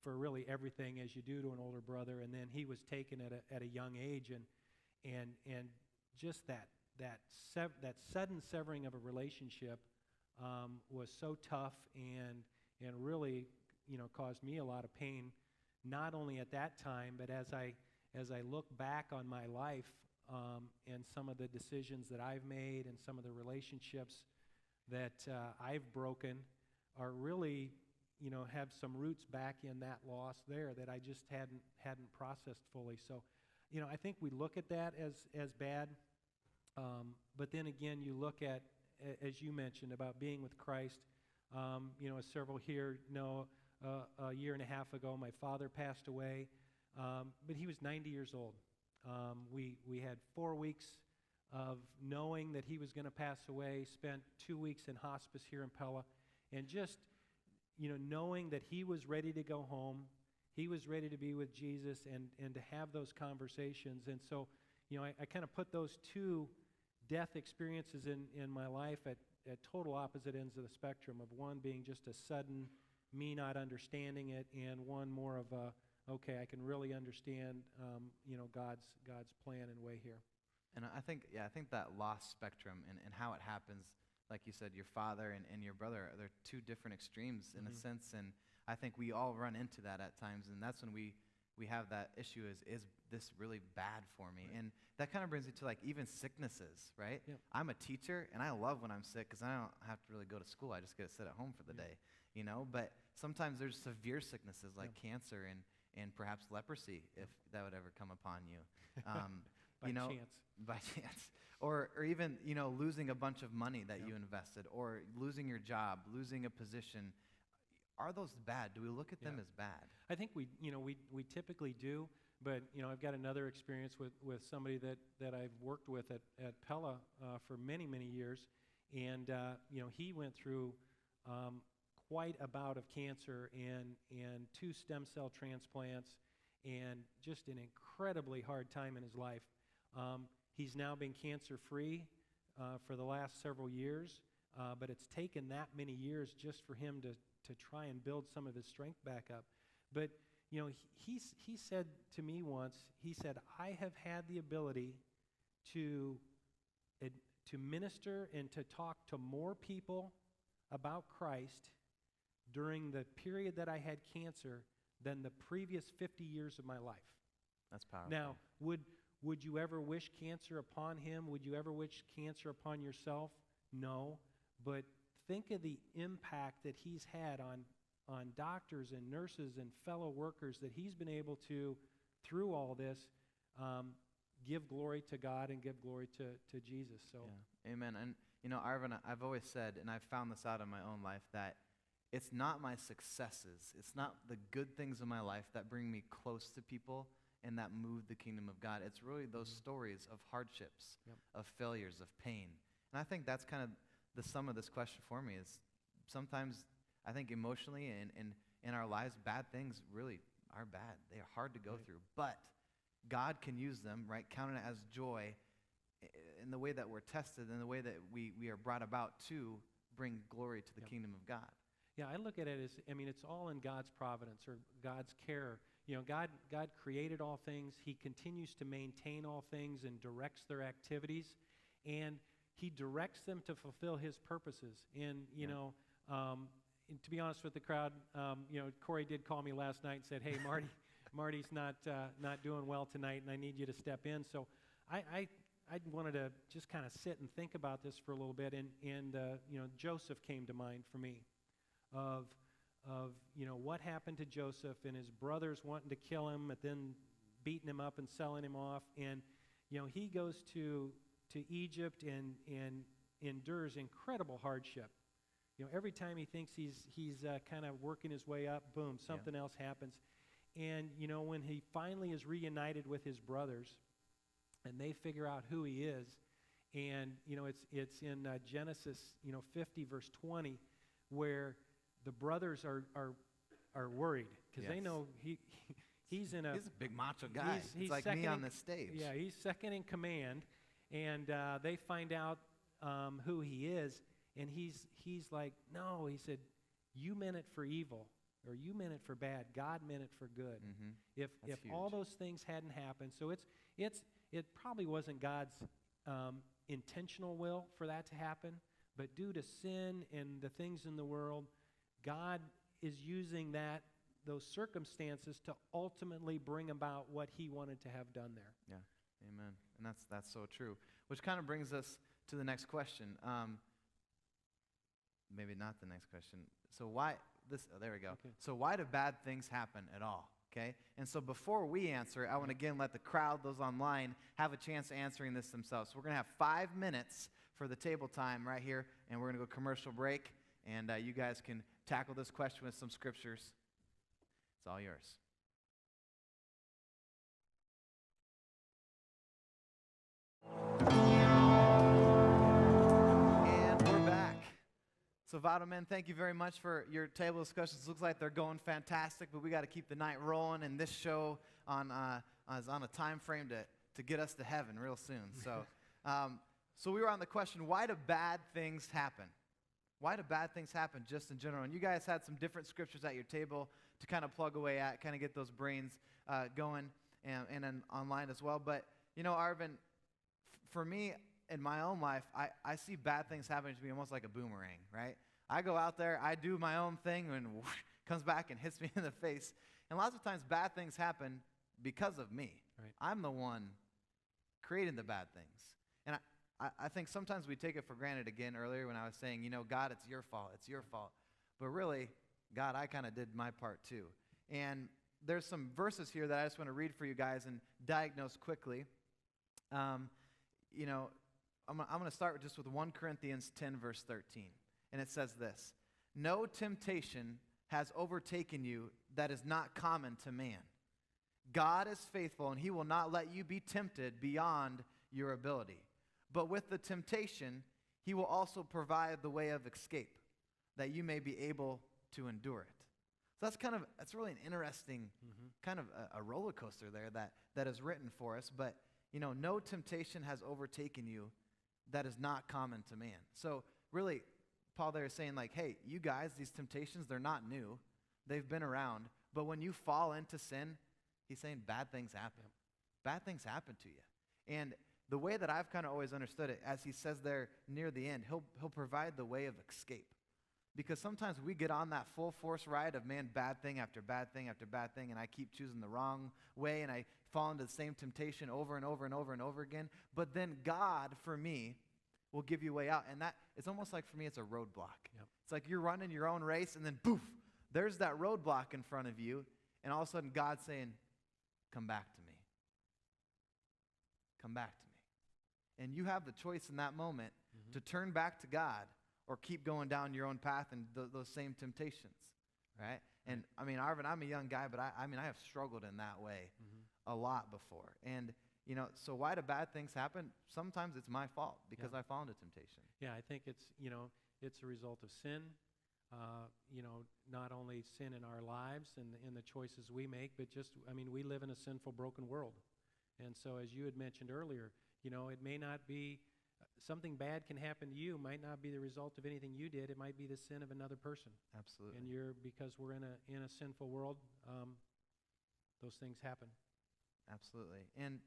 for really everything as you do to an older brother, and then he was taken at a young age, and just that sudden severing of a relationship was so tough and really caused me a lot of pain, not only at that time, but as I look back on my life and some of the decisions that I've made and some of the relationships that I've broken are really, have some roots back in that loss there that I just hadn't processed fully. So, I think we look at that as bad, but then again, you look at, as you mentioned, about being with Christ. As several here know, a year and a half ago, my father passed away, but he was 90 years old. We had 4 weeks of knowing that he was going to pass away, spent 2 weeks in hospice here in Pella, and just, knowing that he was ready to go home, he was ready to be with Jesus and to have those conversations. And so, I kind of put those two death experiences in my life at total opposite ends of the spectrum, of one being just a sudden me not understanding it, and one more of a, okay, I can really understand, God's plan and way here. And I think that loss spectrum and how it happens, like you said, your father and your brother, they're two different extremes in a sense, and I think we all run into that at times, and that's when we have that issue, is this really bad for me? Right. And that kind of brings me to like even sicknesses, right? Yep. I'm a teacher, and I love when I'm sick because I don't have to really go to school. I just get to sit at home for the day, But sometimes there's severe sicknesses like cancer and perhaps leprosy, if that would ever come upon you. By chance. Or even, losing a bunch of money that you invested, or losing your job, losing a position. Are those bad? Do we look at them as bad? I think we typically do, but, I've got another experience with somebody that I've worked with at Pella for many, many years, and, he went through quite a bout of cancer and 2 stem cell transplants and just an incredibly hard time in his life. He's now been cancer-free for the last several years, but it's taken that many years just for him to try and build some of his strength back up. But, he said to me once, he said, I have had the ability to minister and to talk to more people about Christ during the period that I had cancer than the previous 50 years of my life. That's powerful. Now, would you ever wish cancer upon him? Would you ever wish cancer upon yourself? No. But think of the impact that he's had on doctors and nurses and fellow workers, that he's been able to, through all this, give glory to God and give glory to Jesus. So, yeah. Amen. And, Arvin, I've always said, and I've found this out in my own life, that it's not my successes, it's not the good things in my life that bring me close to people and that move the kingdom of God. It's really those stories of hardships, of failures, of pain. And I think that's kind of the sum of this question for me, is sometimes I think emotionally and in our lives, bad things really are bad. They are hard to go through. But God can use them, right? Count it as joy in the way that we're tested, in the way that we are brought about to bring glory to the kingdom of God. Yeah, I look at it as, it's all in God's providence or God's care. God created all things. He continues to maintain all things and directs their activities, and he directs them to fulfill his purposes. And, and to be honest with the crowd, Cory did call me last night and said, hey, Marty's not doing well tonight, and I need you to step in. So I wanted to just kind of sit and think about this for a little bit, and Joseph came to mind for me, of what happened to Joseph and his brothers wanting to kill him, but then beating him up and selling him off. And he goes to Egypt and endures incredible hardship. Every time he thinks he's kind of working his way up, boom, something else happens. And when he finally is reunited with his brothers, and they figure out who he is, and it's in Genesis 50 verse 20, where the brothers are worried because they know he's a big macho guy. He's like me on the stage. Yeah, he's second in command, and they find out who he is, and he's like, no, he said, you meant it for evil, or you meant it for bad. God meant it for good. Mm-hmm. If all those things hadn't happened, so it probably wasn't God's intentional will for that to happen, but due to sin and the things in the world, God is using those circumstances to ultimately bring about what he wanted to have done there. Yeah, amen. And that's so true. Which kind of brings us to the next question. Maybe not the next question. So there we go. Okay. So why do bad things happen at all? Okay? And so before we answer, I want to again let the crowd, those online, have a chance answering this themselves. So we're going to have 5 minutes for the table time right here, and we're going to go commercial break, and you guys can tackle this question with some scriptures. It's all yours. And we're back. So, Vado men, thank you very much for your table discussions. Looks like they're going fantastic, but we got to keep the night rolling, and this show is on a time frame to get us to heaven real soon. So, so we were on the question, why do bad things happen? Why do bad things happen just in general? And you guys had some different scriptures at your table to kind of plug away at, kind of get those brains going, and then online as well. But, you know, Arvin, for me, in my own life, I see bad things happening to me almost like a boomerang, right? I go out there, I do my own thing, and whoosh, comes back and hits me in the face. And lots of times bad things happen because of me. Right. I'm the one creating the bad things. And I think sometimes we take it for granted again earlier when I was saying, you know, God, it's your fault, it's your fault. But really, God, I kind of did my part too. And there's some verses here that I just want to read for you guys and diagnose quickly. You know, I'm going to start just with 1 Corinthians 10, verse 13. And it says this, "No temptation has overtaken you that is not common to man. God is faithful, and he will not let you be tempted beyond your ability. But with the temptation, he will also provide the way of escape, that you may be able to endure it." So that's really an interesting kind of a roller coaster there that is written for us. But, you know, no temptation has overtaken you that is not common to man. So really, Paul there is saying, like, hey, you guys, these temptations, they're not new. They've been around. But when you fall into sin, he's saying bad things happen. Bad things happen to you. And the way that I've kind of always understood it, as he says there near the end, he'll provide the way of escape. Because sometimes we get on that full force ride of, man, bad thing after bad thing after bad thing, and I keep choosing the wrong way, and I fall into the same temptation over and over and over and over again. But then God, for me, will give you a way out. And that, it's almost like, for me, it's a roadblock. Yep. It's like you're running your own race, and then poof, there's that roadblock in front of you, and all of a sudden God's saying, come back to me. Come back to me. And you have the choice in that moment to turn back to God or keep going down your own path and those same temptations, right? And, I mean, Arvin, I'm a young guy, but I mean, I have struggled in that way a lot before. And, you know, so why do bad things happen? Sometimes it's my fault because I fall into temptation. Yeah, I think it's a result of sin. Not only sin in our lives and in the choices we make, but we live in a sinful, broken world. And so, as you had mentioned earlier, it may not be, something bad can happen to you, might not be the result of anything you did, it might be the sin of another person. Absolutely. And because we're in a sinful world, those things happen. Absolutely. And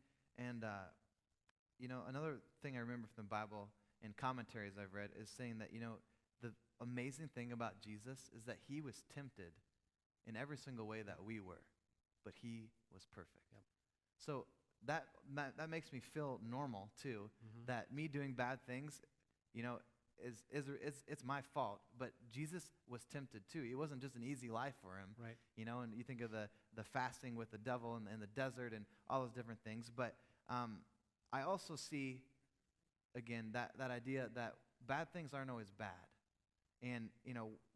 another thing I remember from the Bible and commentaries I've read is saying that, the amazing thing about Jesus is that he was tempted in every single way that we were, but he was perfect. Yep. So that makes me feel normal too, that me doing bad things, it's my fault, but Jesus was tempted too. It wasn't just an easy life for him. Right. And you think of the fasting with the devil in the desert and all those different things. But I also see, again, that idea that bad things aren't always bad. And,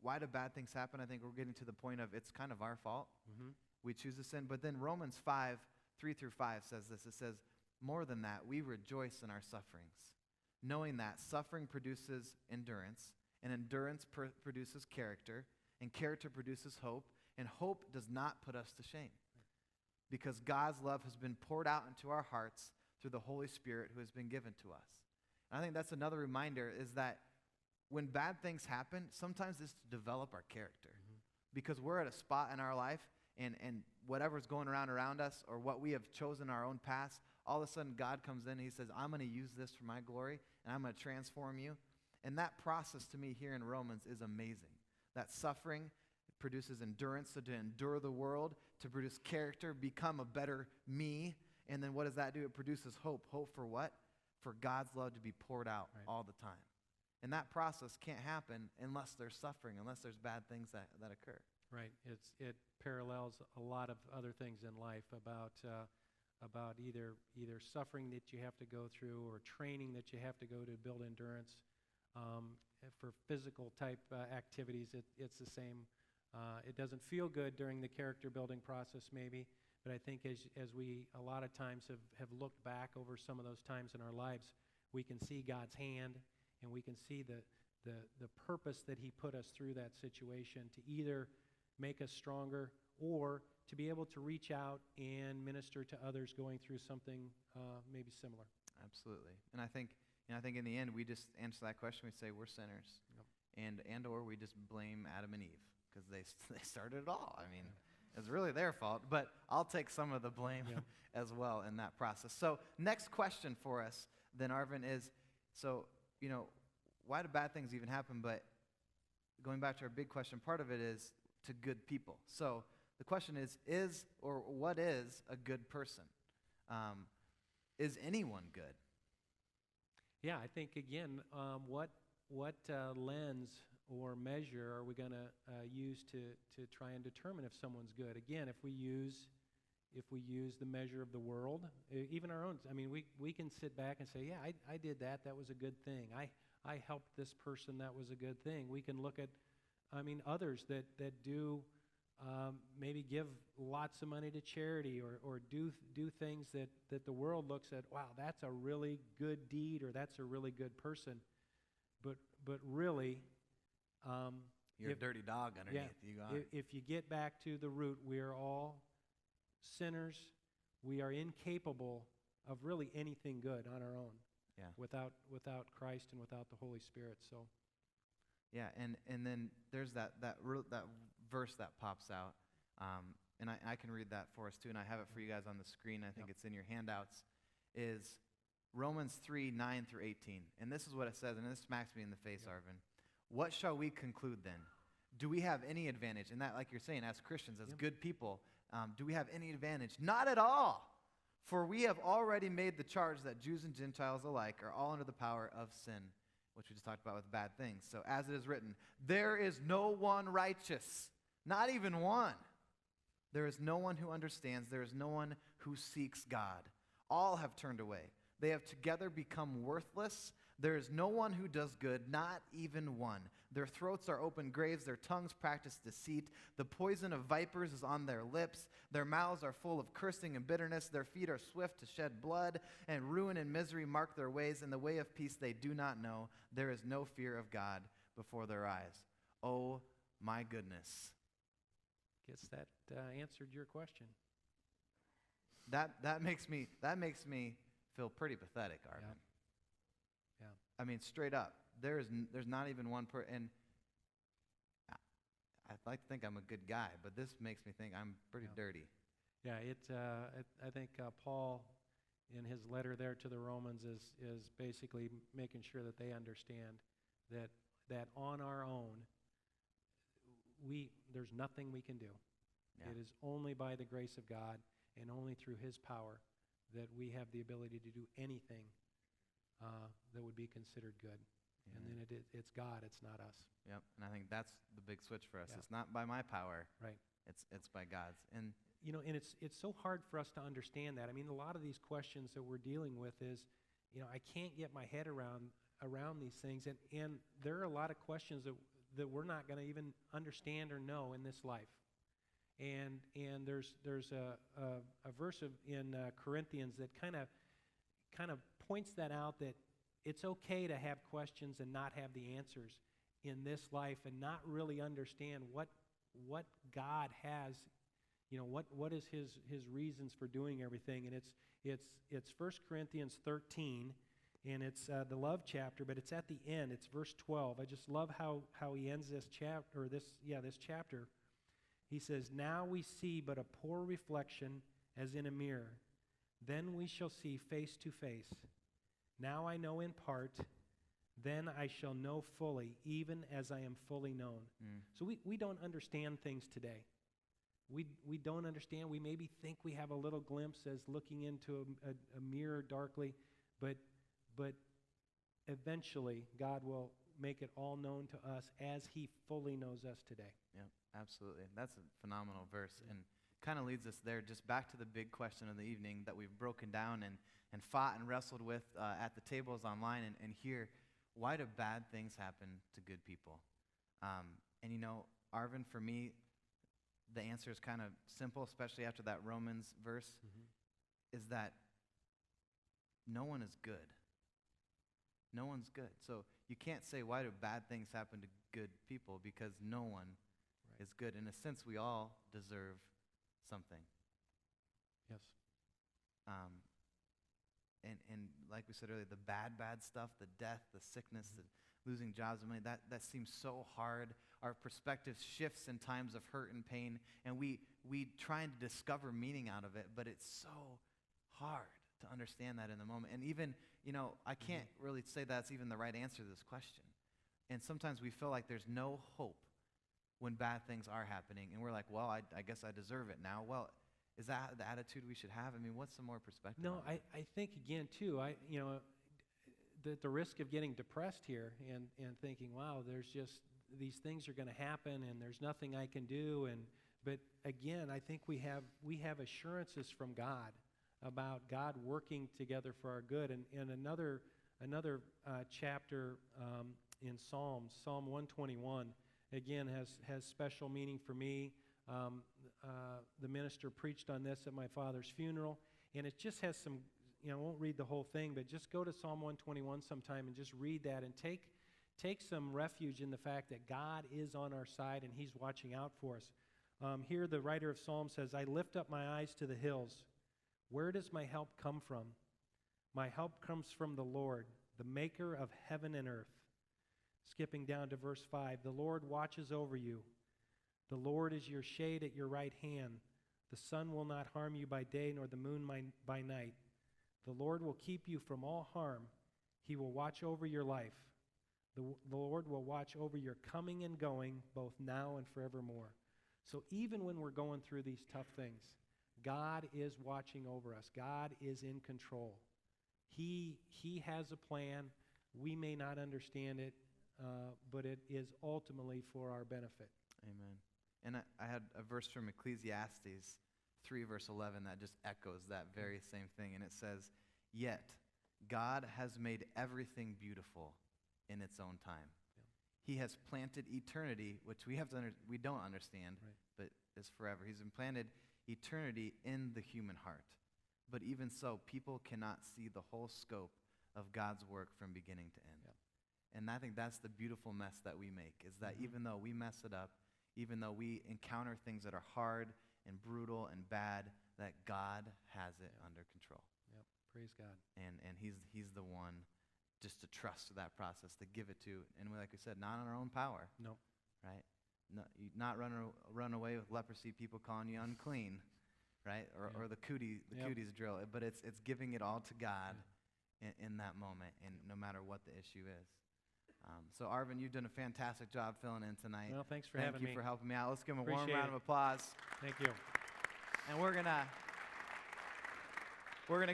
why do bad things happen? I think we're getting to the point of it's kind of our fault. We choose to sin. But then Romans 5, 3-5 says this. It says, more than that, we rejoice in our sufferings, knowing that suffering produces endurance, and endurance produces character, and character produces hope, and hope does not put us to shame. Because God's love has been poured out into our hearts through the Holy Spirit who has been given to us. And I think that's another reminder is that when bad things happen, sometimes it's to develop our character. Because we're at a spot in our life, and whatever's going around us or what we have chosen our own past, all of a sudden God comes in and he says, I'm going to use this for my glory, and I'm going to transform you. And that process to me here in Romans is amazing. That suffering produces endurance, so to endure the world, to produce character, become a better me. And then what does that do? It produces hope. Hope for what? For God's love to be poured out all the time. And that process can't happen unless there's suffering, unless there's bad things that occur. Right. It parallels a lot of other things in life about either suffering that you have to go through or training that you have to go to build endurance. For physical type activities, it's the same. It doesn't feel good during the character building process maybe, but I think as we a lot of times have looked back over some of those times in our lives, we can see God's hand and we can see the purpose that he put us through that situation to either make us stronger or to be able to reach out and minister to others going through something maybe similar. Absolutely. And I think in the end, we just answer that question. We say we're sinners, and or we just blame Adam and Eve because they started it all. I mean, it's really their fault, but I'll take some of the blame as well in that process. So next question for us then, Arvin, is, so, why do bad things even happen? But going back to our big question, part of it is to good people. So the question is or what is a good person? Is anyone good? Yeah, I think again, what lens or measure are we going to use to try and determine if someone's good? Again, if we use the measure of the world, even our own. I mean, we can sit back and say, yeah, I did that. That was a good thing. I helped this person. That was a good thing. We can look at, others that do maybe give lots of money to charity or do things that the world looks at, wow, that's a really good deed or that's a really good person. But really, you're a dirty dog underneath. If you get back to the root, we are all sinners. We are incapable of really anything good on our own without Christ and without the Holy Spirit. So. Yeah, and then there's that verse that pops out, and I can read that for us too, and I have it for you guys on the screen. I think it's in your handouts, is Romans 3:9-18. And this is what it says, and this smacks me in the face, Arvin. What shall we conclude then? Do we have any advantage? And that, like you're saying, as Christians, as good people, do we have any advantage? Not at all. For we have already made the charge that Jews and Gentiles alike are all under the power of sin, which we just talked about with bad things. So as it is written, there is no one righteous, not even one. There is no one who understands. There is no one who seeks God. All have turned away. They have together become worthless. There is no one who does good, not even one. Their throats are open graves. Their tongues practice deceit. The poison of vipers is on their lips. Their mouths are full of cursing and bitterness. Their feet are swift to shed blood, and ruin and misery mark their ways. In the way of peace they do not know. There is no fear of God before their eyes. Oh, my goodness. Guess that answered your question. That makes me feel pretty pathetic, Arvin. Yeah. I mean, straight up, there's not even one and I'd like to think I'm a good guy, but this makes me think I'm pretty dirty. Yeah, I think Paul, in his letter there to the Romans, is basically making sure that they understand that on our own, there's nothing we can do. Yeah. It is only by the grace of God and only through his power that we have the ability to do anything that would be considered good. Yeah. And then it's God, it's not us. Yep, and I think that's the big switch for us. Yeah. It's not by my power. Right. It's by God's. And and it's so hard for us to understand that. I mean, a lot of these questions that we're dealing with is, I can't get my head around these things, and there are a lot of questions that we're not going to even understand or know in this life. And there's a verse in Corinthians that kind of points that out, that it's okay to have questions and not have the answers in this life and not really understand what God has, what is his reasons for doing everything. And it's 1 Corinthians 13, and it's the love chapter, but it's at the end. It's verse 12. I just love how he ends this chapter, this chapter. He says, now we see but a poor reflection as in a mirror. Then we shall see face to face. Now I know in part, Then I shall know fully, even as I am fully known. So we don't understand things today. We don't understand. We maybe think we have a little glimpse as looking into a mirror darkly, but eventually God will make it all known to us as he fully knows us today. Yep, absolutely. That's a phenomenal verse, and kind of leads us there, just back to the big question of the evening that we've broken down and fought and wrestled with at the tables online and here. Why do bad things happen to good people? And you know, Arvin, for me, the answer is kind of simple, especially after that Romans verse, is that no one is good. No one's good. So you can't say, why do bad things happen to good people? Because no one is good. In a sense, we all deserve something. Yes. And like we said earlier, the bad stuff, the death, the sickness, the losing jobs and money, that seems so hard. Our perspective shifts in times of hurt and pain, and we try to discover meaning out of it, but it's so hard to understand that in the moment. And even, you know, I can't really say that's even the right answer to this question. And sometimes we feel like there's no hope when bad things are happening, and we're like, well, I guess I deserve it now. Well, is that the attitude we should have? I mean, what's some more perspective? No, I think again too, the risk of getting depressed here and thinking, wow, there's just these things are going to happen and there's nothing I can do. But again, I think we have assurances from God about God working together for our good. And another chapter in Psalms, Psalm 121, again has special meaning for me. The minister preached on this at my father's funeral, and it just has some, I won't read the whole thing, but just go to Psalm 121 sometime and just read that and take some refuge in the fact that God is on our side and he's watching out for us. Here the writer of Psalms says, I lift up my eyes to the hills. Where does my help come from? My help comes from the Lord, the maker of heaven and earth. Skipping down to verse 5, the Lord watches over you. The Lord is your shade at your right hand. The sun will not harm you by day, nor the moon by night. The Lord will keep you from all harm. He will watch over your life. The Lord will watch over your coming and going, both now and forevermore. So even when we're going through these tough things, God is watching over us. God is in control. He has a plan. We may not understand it, but it is ultimately for our benefit. Amen. And I had a verse from Ecclesiastes 3, verse 11, that just echoes that very same thing. And it says, yet God has made everything beautiful in its own time. Yeah. He has planted eternity, which we don't understand, but is forever. He's implanted eternity in the human heart. But even so, people cannot see the whole scope of God's work from beginning to end. Yeah. And I think that's the beautiful mess that we make, is that even though we mess it up, even though we encounter things that are hard and brutal and bad, that God has it under control. Yep. Praise God. And he's the one just to trust that process, to give it to, and like we said, not on our own power. No. Right? Not run away with leprosy, people calling you unclean, right? Or the cooties drill. But it's giving it all to God in that moment, and no matter what the issue is. So, Arvin, you've done a fantastic job filling in tonight. Well, thanks for having me. Thank you for helping me out. Let's give him a Appreciate warm round of applause. Thank you. And we're gonna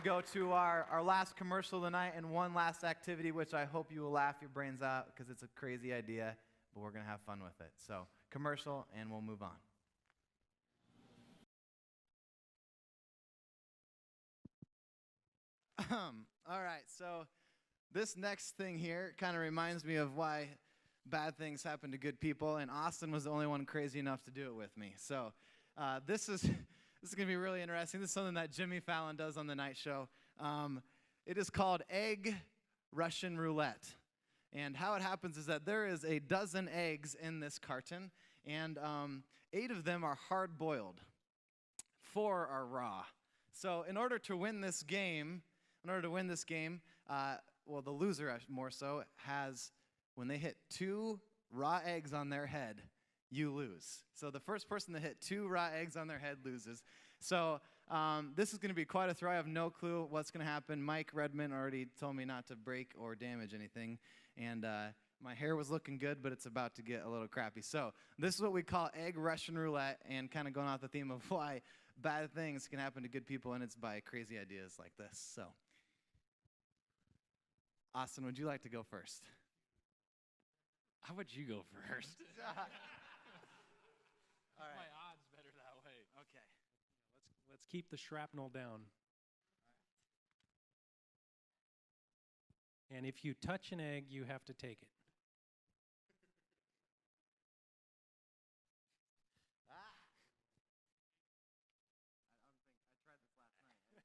go to our last commercial tonight and one last activity, which I hope you will laugh your brains out because it's a crazy idea, but we're gonna have fun with it. So, commercial, and we'll move on. All right, so this next thing here kind of reminds me of why bad things happen to good people, and Austen was the only one crazy enough to do it with me. So this is going to be really interesting. This is something that Jimmy Fallon does on the night show. It is called Egg Russian Roulette. And how it happens is that there is a dozen eggs in this carton, and 8 of them are hard-boiled. 4 are raw. So in order to win this game, well, the loser more so has, when they hit 2 raw eggs on their head, you lose. So the first person to hit 2 raw eggs on their head loses. So This is going to be quite a throw. I have no clue what's going to happen. Mike Redmond already told me not to break or damage anything. And my hair was looking good, but it's about to get a little crappy. So this is what we call egg Russian roulette, and kind of going off the theme of why bad things can happen to good people, and it's by crazy ideas like this. So, Austin, would you like to go first? How about you go first? All right. My odds better that way. Okay. Let's keep the shrapnel down. And if you touch an egg, you have to take it. I tried this last night.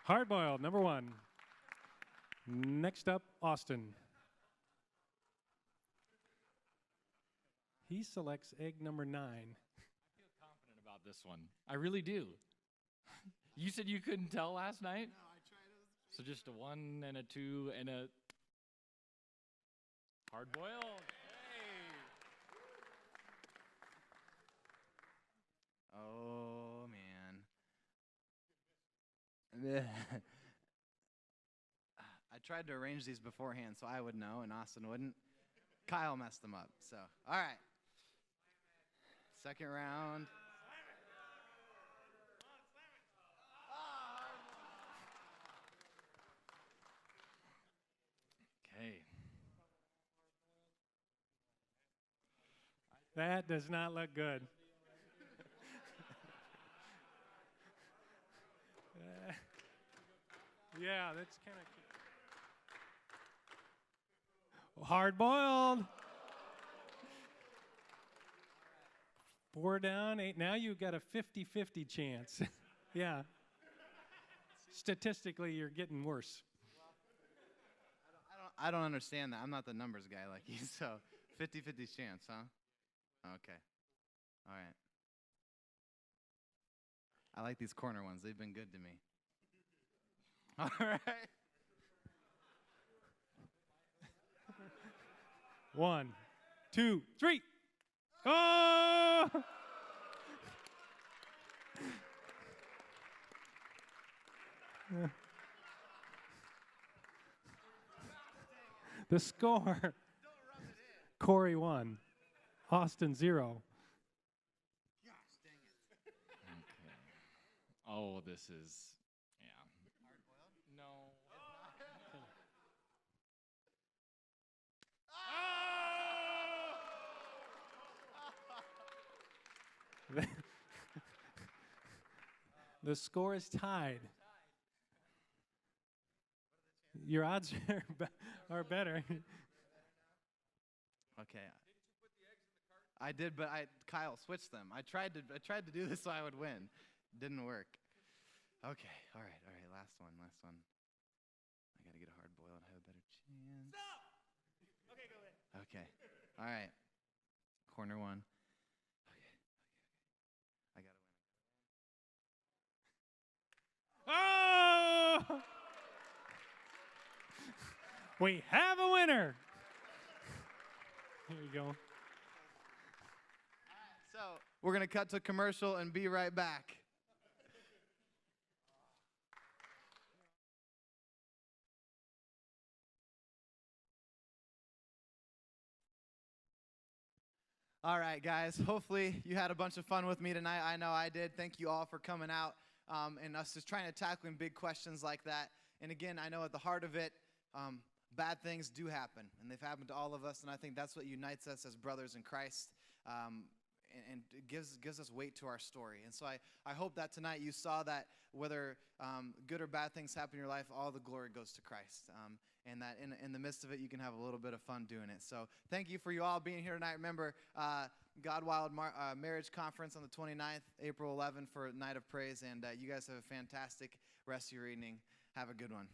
Hard-boiled. Hard-boiled, number 1. Next up, Austen. He selects egg number 9. I feel confident about this one. I really do. You said you couldn't tell last night? No, I tried it. So just a 1 and a 2 and a hard boiled. Hey. Oh, man. I tried to arrange these beforehand so I would know and Austin wouldn't. Kyle messed them up. So, all right. Second round. Okay. That does not look good. Yeah, that's kind of hard-boiled. 4 down, 8. Now you've got a 50-50 chance. Yeah. Statistically, you're getting worse. I don't understand that. I'm not the numbers guy like you, so 50-50 chance, huh? Okay. All right. I like these corner ones. They've been good to me. All right. 1, 2, 3. Oh! The score, Cory 1, Austen 0. Oh, this is, yeah. No. The score is tied. Your odds are better. Okay. I did, but Kyle switched them. I tried to do this so I would win. Didn't work. Okay. All right. Last one. I gotta get a hard boiled. Have a better chance. Stop! Okay, go ahead. Okay. All right. Corner 1. Okay. I gotta win. Oh! We have a winner. Here you go. So we're gonna cut to commercial and be right back. All right, guys. Hopefully you had a bunch of fun with me tonight. I know I did. Thank you all for coming out and us just trying to tackling big questions like that. And again, I know at the heart of it, bad things do happen, and they've happened to all of us. And I think that's what unites us as brothers in Christ, and it gives us weight to our story. And so I hope that tonight you saw that whether good or bad things happen in your life, all the glory goes to Christ. And that in the midst of it, you can have a little bit of fun doing it. So thank you for you all being here tonight. Remember, God Wild Marriage Conference on the 29th, April 11th for Night of Praise. And you guys have a fantastic rest of your evening. Have a good one.